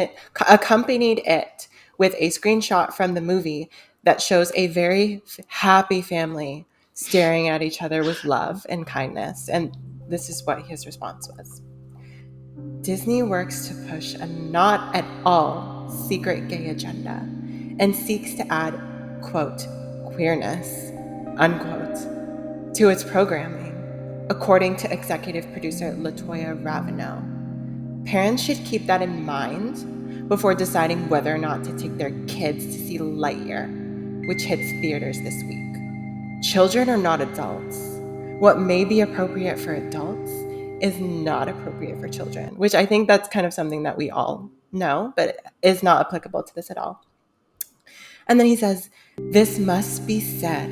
it with a screenshot from the movie that shows a very happy family staring at each other with love and kindness. And this is what his response was. Disney works to push a not at all secret gay agenda and seeks to add, quote, queerness, unquote, to its programming, according to executive producer Latoya Ravenel. Parents should keep that in mind before deciding whether or not to take their kids to see Lightyear, which hits theaters this week. Children are not adults. What may be appropriate for adults is not appropriate for children, which I think that's kind of something that we all know, but is not applicable to this at all. And then he says, this must be said.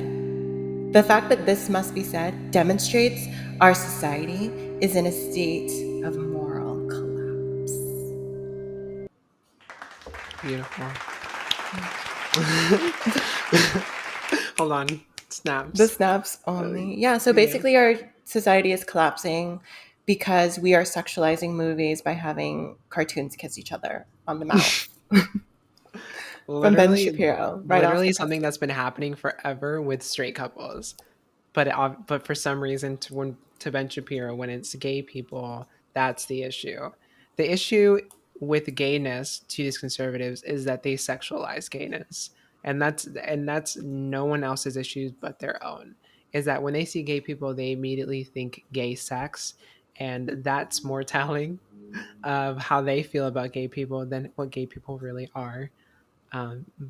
The fact that this must be said demonstrates our society is in a state of moral collapse.
Beautiful. Hold on. Snaps.
The snaps only. Yeah, so basically our society is collapsing because we are sexualizing movies by having cartoons kiss each other on the mouth. From Ben
Literally,
Shapiro, right off
literally
the
something
presses.
that's been happening forever with straight couples. But for some reason, to Ben Shapiro, when it's gay people, that's the issue. The issue with gayness to these conservatives is that they sexualize gayness, and that's no one else's issues but their own. Is that when they see gay people, they immediately think gay sex, and that's more telling of how they feel about gay people than what gay people really are.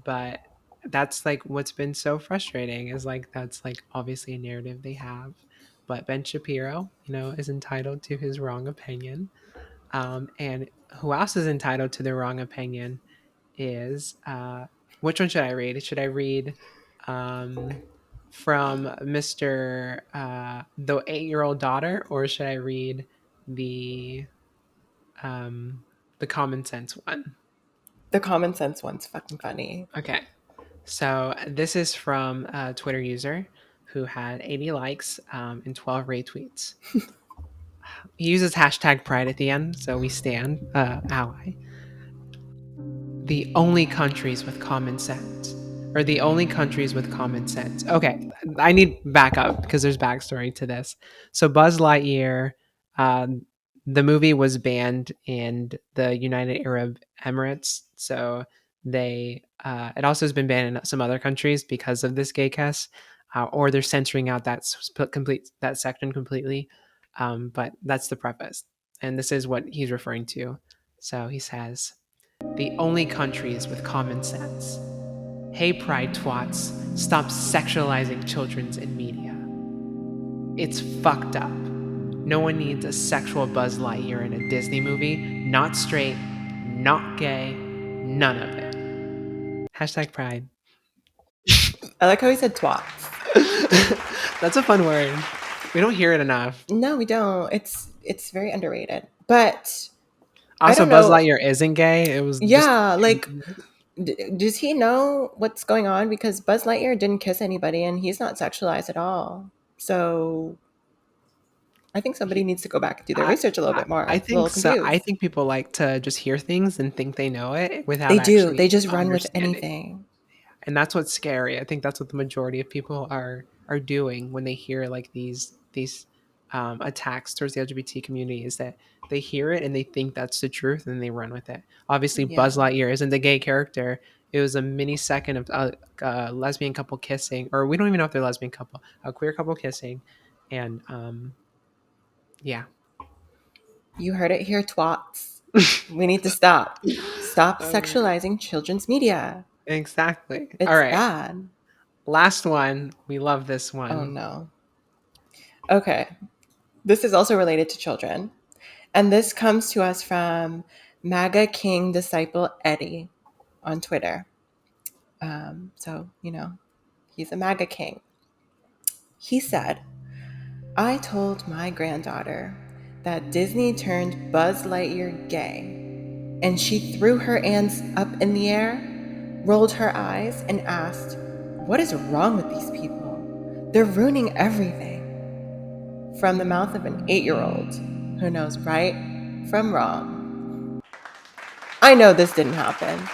But that's like what's been so frustrating is like that's like obviously a narrative they have. But Ben Shapiro, is entitled to his wrong opinion. And who else is entitled to their wrong opinion is which one should I read? Should I read from Mr. The 8-year-old daughter, or should I read the um, the common sense one?
The common sense one's fucking funny.
Okay. So this is from a Twitter user who had 80 likes and 12 retweets. He uses hashtag pride at the end, so we stand ally. The only countries with common sense. Or the only countries with common sense. Okay, I need backup because there's backstory to this. So Buzz Lightyear, um, the movie was banned in the United Arab Emirates. So it also has been banned in some other countries because of this gay kiss, or they're censoring out that section completely. But that's the preface, and this is what he's referring to. So he says, the only countries with common sense. Hey, pride twats, stop sexualizing children's in media. It's fucked up. No one needs a sexual Buzz Lightyear in a Disney movie. Not straight, not gay, none of it. Hashtag pride.
I like how he said twats.
That's a fun word. We don't hear it enough.
No, we don't. It's very underrated. But I
Also,
don't
Buzz
know.
Lightyear isn't gay. It was just.
Yeah, like does he know what's going on? Because Buzz Lightyear didn't kiss anybody and he's not sexualized at all. So I think somebody needs to go back and do their research a little bit more.
I
I'm a little
think so. I
confused.
think people like to just hear things and think they know it without
They do.
actually
They just run with
understanding.
anything.
And that's what's scary. I think that's what the majority of people are doing when they hear like these attacks towards the LGBT community, is that they hear it and they think that's the truth and they run with it. Obviously,
Yeah.
Buzz Lightyear isn't a gay character. It was a mini second of a lesbian couple kissing, or we don't even know if they're a lesbian couple, a queer couple kissing, and yeah.
You heard it here, twats. We need to stop. Stop sexualizing children's media.
Exactly.
It's
All right.
bad.
Last one. We love this one.
Oh no. Okay. This is also related to children. And this comes to us from MAGA King Disciple Eddie on Twitter. So, he's a MAGA King. He said, I told my granddaughter that Disney turned Buzz Lightyear gay, and she threw her hands up in the air, rolled her eyes, and asked, what is wrong with these people? They're ruining everything. From the mouth of an 8-year-old who knows right from wrong. I know this didn't happen.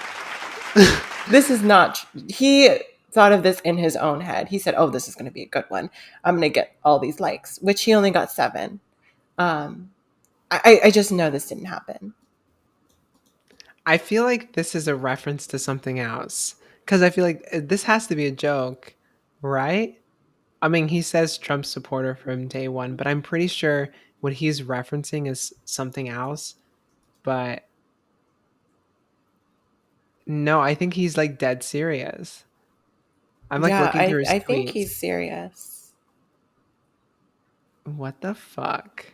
This is not. He thought of this in his own head. He said, oh, this is going to be a good one. I'm going to get all these likes, which he only got 7. I just know this didn't happen.
I feel like this is a reference to something else, because I feel like this has to be a joke, right? I mean, he says Trump supporter from day one, but I'm pretty sure what he's referencing is something else. But no, I think he's like dead serious. I'm like
Yeah,
looking through his
I think
tweets.
he's serious.
What the fuck?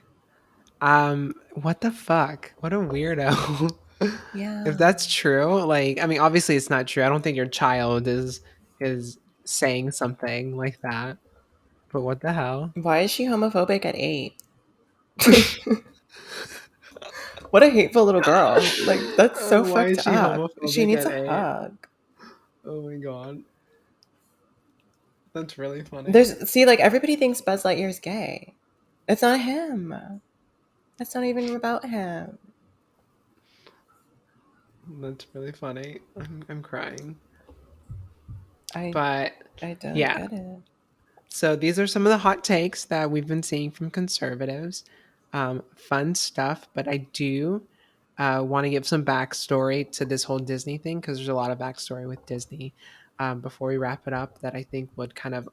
What the fuck? What a weirdo.
Yeah.
If that's true, like, I mean, obviously it's not true. I don't think your child is saying something like that. But what the hell?
Why is she homophobic at 8? What a hateful little girl. Like, that's so
Why
fucked
is she
up. She
homophobic
needs
at
a
8?
hug.
Oh my god. That's really funny.
See, like, everybody thinks Buzz Lightyear's gay. It's not him. It's not even about him.
That's really funny. I'm crying.
I
But
don't
yeah.
get it.
So these are some of the hot takes that we've been seeing from conservatives. Fun stuff, but I do want to give some backstory to this whole Disney thing, because there's a lot of backstory with Disney before we wrap it up that I think would kind of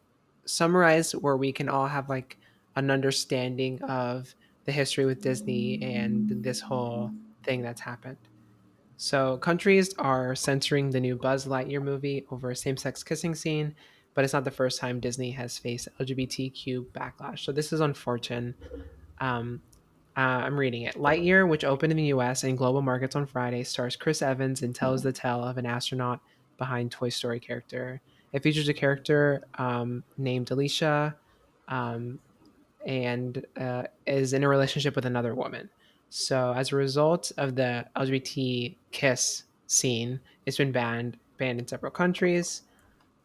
summarize where we can all have like an understanding of the history with Disney and this whole thing that's happened. So countries are censoring the new Buzz Lightyear movie over a same-sex kissing scene, but it's not the first time Disney has faced LGBTQ backlash. So this is on Fortune. Um, I'm reading it. Lightyear, which opened in the US and global markets on Friday, stars Chris Evans and tells the tale of an astronaut behind Toy Story character. It features a character named Alicia and is in a relationship with another woman. So as a result of the LGBT kiss scene, it's been banned in several countries.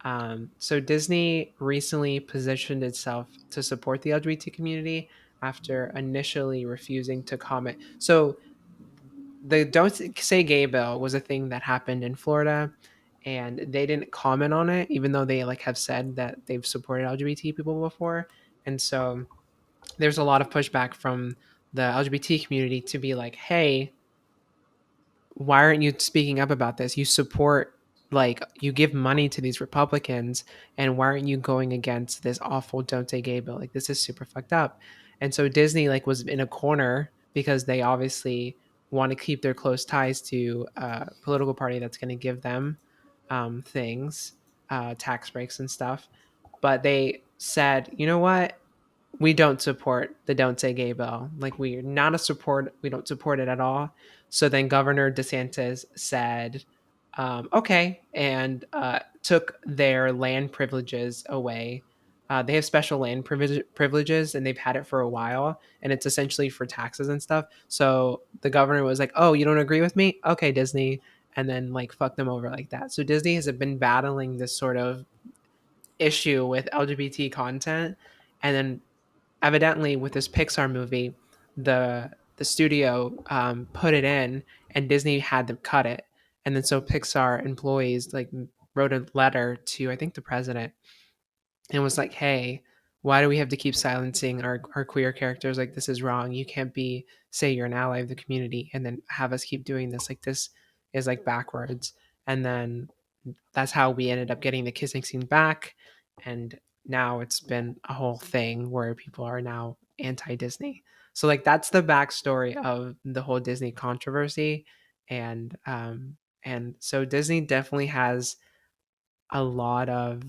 So Disney recently positioned itself to support the LGBT community after initially refusing to comment. So the Don't Say Gay bill was a thing that happened in Florida, and they didn't comment on it, even though they like have said that they've supported LGBT people before. And so there's a lot of pushback from the LGBT community to be like, hey, why aren't you speaking up about this? You support, like, you give money to these Republicans, and why aren't you going against this awful Don't Say Gay bill? Like, this is super fucked up. And so Disney like was in a corner because they obviously want to keep their close ties to a political party that's going to give them things, tax breaks and stuff. But they said, you know what? We don't support the Don't Say Gay bill. Like, we're not a support. We don't support it at all. So then Governor DeSantis said, okay, and took their land privileges away. They have special land privileges, and they've had it for a while, and it's essentially for taxes and stuff. So the governor was like, "Oh, you don't agree with me? Okay, Disney," and then like fuck them over like that. So Disney has been battling this sort of issue with LGBT content, and then evidently with this Pixar movie, the studio put it in, and Disney had them cut it, and then so Pixar employees like wrote a letter to I think the president and was like, "Hey, why do we have to keep silencing our queer characters? Like, this is wrong. You can't be say you're an ally of the community and then have us keep doing this. Like, this is like backwards." And then that's how we ended up getting the kissing scene back, and now it's been a whole thing where people are now anti-Disney. So like that's the backstory of the whole Disney controversy, and so Disney definitely has a lot of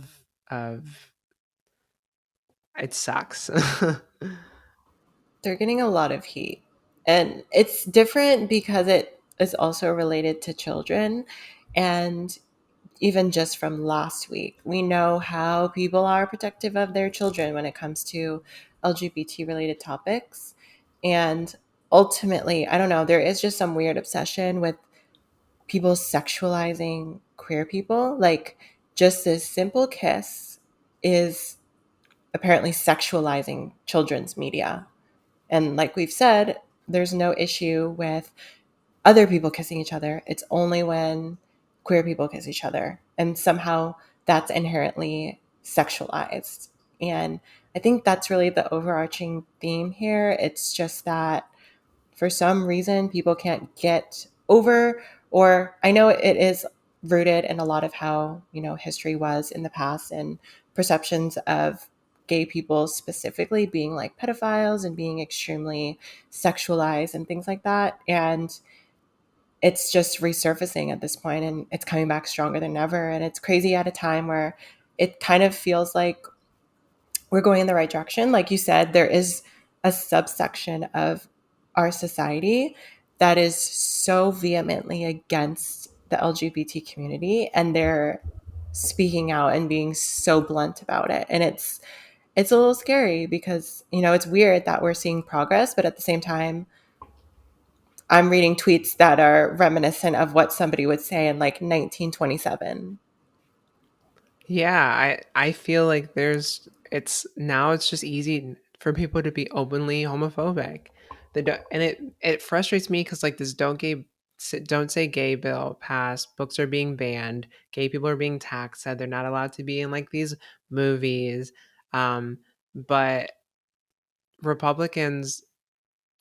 it sucks.
They're getting a lot of heat. And it's different because it is also related to children. And even just from last week, we know how people are protective of their children when it comes to LGBT related topics. And ultimately, I don't know, there is just some weird obsession with people sexualizing queer people. Like, just this simple kiss is apparently sexualizing children's media. And like we've said, there's no issue with other people kissing each other. It's only when queer people kiss each other. And somehow that's inherently sexualized. And I think that's really the overarching theme here. It's just that for some reason people can't get over, or I know it is rooted in a lot of how, history was in the past and perceptions of gay people specifically being like pedophiles and being extremely sexualized and things like that. And it's just resurfacing at this point, and it's coming back stronger than ever. And it's crazy at a time where it kind of feels like we're going in the right direction. Like you said, there is a subsection of our society that is so vehemently against the LGBT community, and they're speaking out and being so blunt about it. And it's a little scary because, it's weird that we're seeing progress, but at the same time, I'm reading tweets that are reminiscent of what somebody would say in like 1927.
Yeah, I feel like it's just easy for people to be openly homophobic. And it frustrates me because like this don't say gay bill passed, books are being banned, gay people are being taxed, said they're not allowed to be in like these movies. But Republicans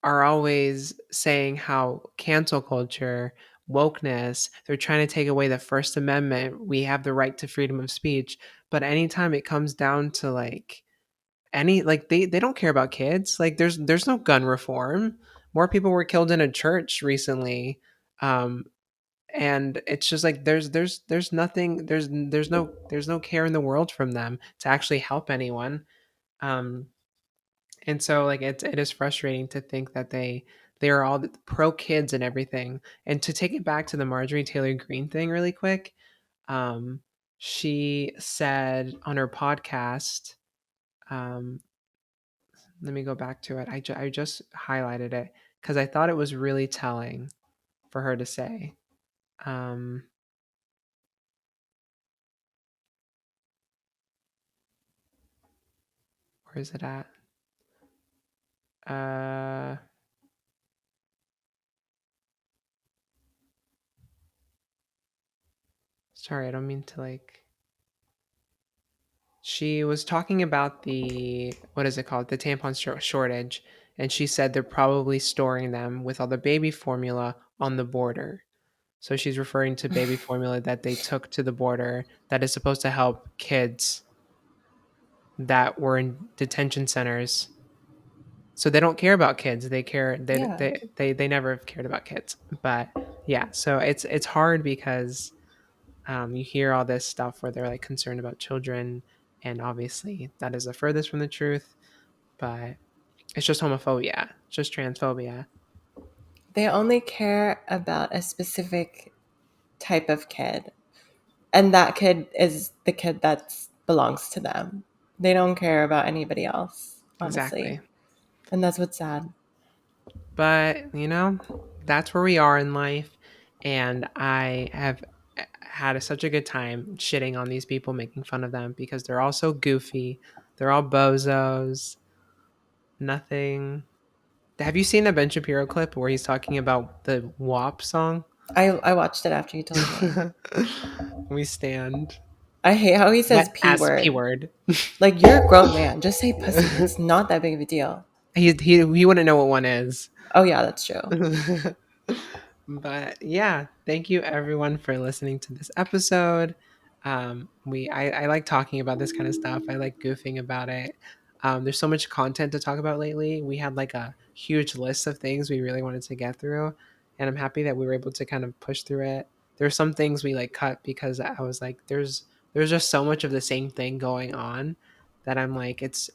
are always saying how cancel culture, wokeness, they're trying to take away the First Amendment. We have the right to freedom of speech. But anytime it comes down to like they don't care about kids. Like there's no gun reform. More people were killed in a church recently. Um and it's just like there's nothing there's no care in the world from them to actually help anyone. Um and so like it is frustrating to think that they are all pro kids and everything. And to take it back to the Marjorie Taylor Greene thing really quick, um, she said on her podcast, um, let me go back to it. I just highlighted it because I thought it was really telling for her to say. Um, where is it at? Uh, sorry, I don't mean to like. She was talking about the what is it called, the tampon shortage, and she said they're probably storing them with all the baby formula on the border. So she's referring to baby formula that they took to the border that is supposed to help kids that were in detention centers So they don't care about kids. They care.
Yeah.
They never have cared about kids. But yeah, so it's hard because you hear all this stuff where they're like concerned about children, and obviously that is the furthest from the truth. But it's just homophobia, it's just transphobia.
They only care about a specific type of kid. And that kid is the kid that belongs to them. They don't care about anybody else, honestly.
Exactly.
And that's what's sad.
But that's where we are in life, and I have had such a good time shitting on these people, making fun of them because they're all so goofy. They're all bozos. Nothing. Have you seen the Ben Shapiro clip where he's talking about the WAP song?
I watched it after you told me.
We stand.
I hate how he says P
As
word.
P word.
Like, you're a grown man. Just say pussy. It's not that big of a deal.
He wouldn't know what one is.
Oh, yeah, that's true.
But yeah, thank you everyone for listening to this episode. I like talking about this kind of stuff. I like goofing about it. There's so much content to talk about lately. We had like a huge list of things we really wanted to get through, and I'm happy that we were able to kind of push through it. There's some things we like cut because I was like, there's just so much of the same thing going on that I'm like, it's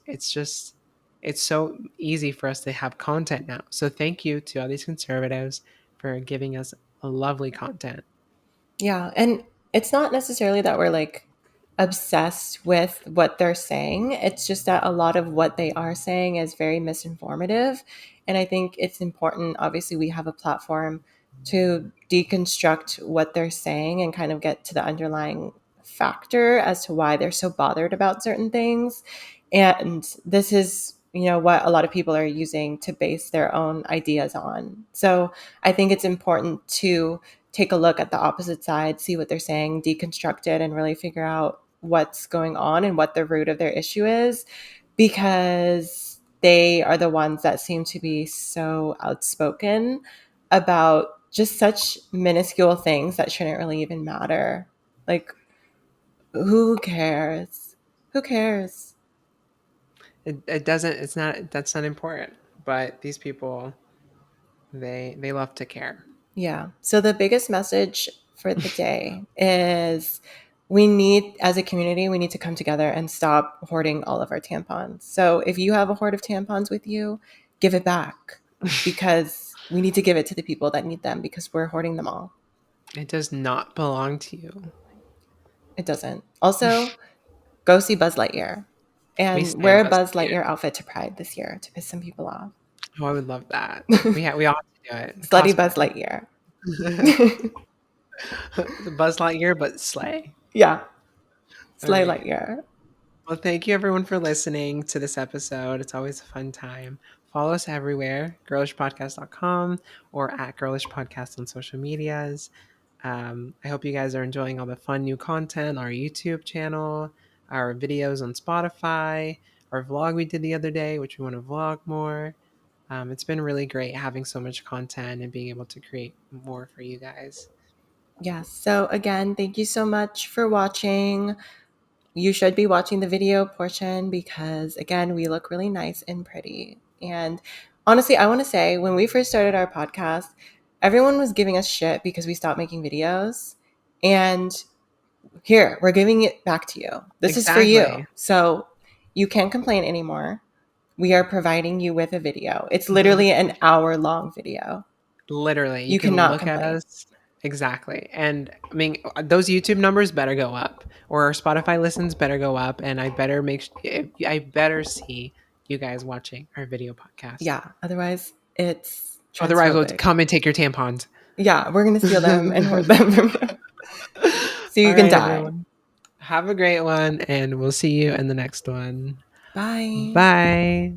so easy for us to have content now. So thank you to all these conservatives for giving us a lovely content.
Yeah, and it's not necessarily that we're like obsessed with what they're saying. It's just that a lot of what they are saying is very misinformative. And I think it's important, obviously, we have a platform to deconstruct what they're saying and kind of get to the underlying factor as to why they're so bothered about certain things. And this is, what a lot of people are using to base their own ideas on. So I think it's important to take a look at the opposite side, see what they're saying, deconstruct it, and really figure out what's going on and what the root of their issue is, because they are the ones that seem to be so outspoken about just such minuscule things that shouldn't really even matter. Like, who cares? Who cares?
It doesn't. It's not. That's not important. But these people, they love to care.
Yeah. So the biggest message for the day is we need, as a community, we need to come together and stop hoarding all of our tampons. So if you have a hoard of tampons with you, give it back, because we need to give it to the people that need them, because we're hoarding them all.
It does not belong to you.
It doesn't. Also, go see Buzz Lightyear and wear a Buzz Lightyear outfit to Pride this year to piss some people off.
Oh, I would love that. We all have to do it.
Slutty Buzz Lightyear.
Buzz Lightyear, but slay.
Yeah. Slay
Right.
Lightyear.
Well, thank you everyone for listening to this episode. It's always a fun time. Follow us everywhere, girlishpodcast.com or at Girlish Podcast on social medias. I hope you guys are enjoying all the fun new content, our YouTube channel, our videos on Spotify, our vlog we did the other day, which we want to vlog more. It's been really great having so much content and being able to create more for you guys.
Yes. So again, thank you so much for watching. You should be watching the video portion because, again, we look really nice and pretty. And honestly, I want to say, when we first started our podcast, everyone was giving us shit because we stopped making videos. And here, we're giving it back to you. This is for you. So you can't complain anymore. We are providing you with a video. It's literally an hour-long video.
Literally.
You cannot
look
complain.
at us. Exactly. And I mean, those YouTube numbers better go up, or our Spotify listens better go up, and I better see you guys watching our video podcast.
Yeah. Otherwise, it's
Otherwise, we'll
transphobic.
come and take your tampons.
Yeah, we're going to steal them and hoard them from you. So you
All
can
right,
die.
everyone. Have a great one, and we'll see you in the next one.
Bye.
Bye.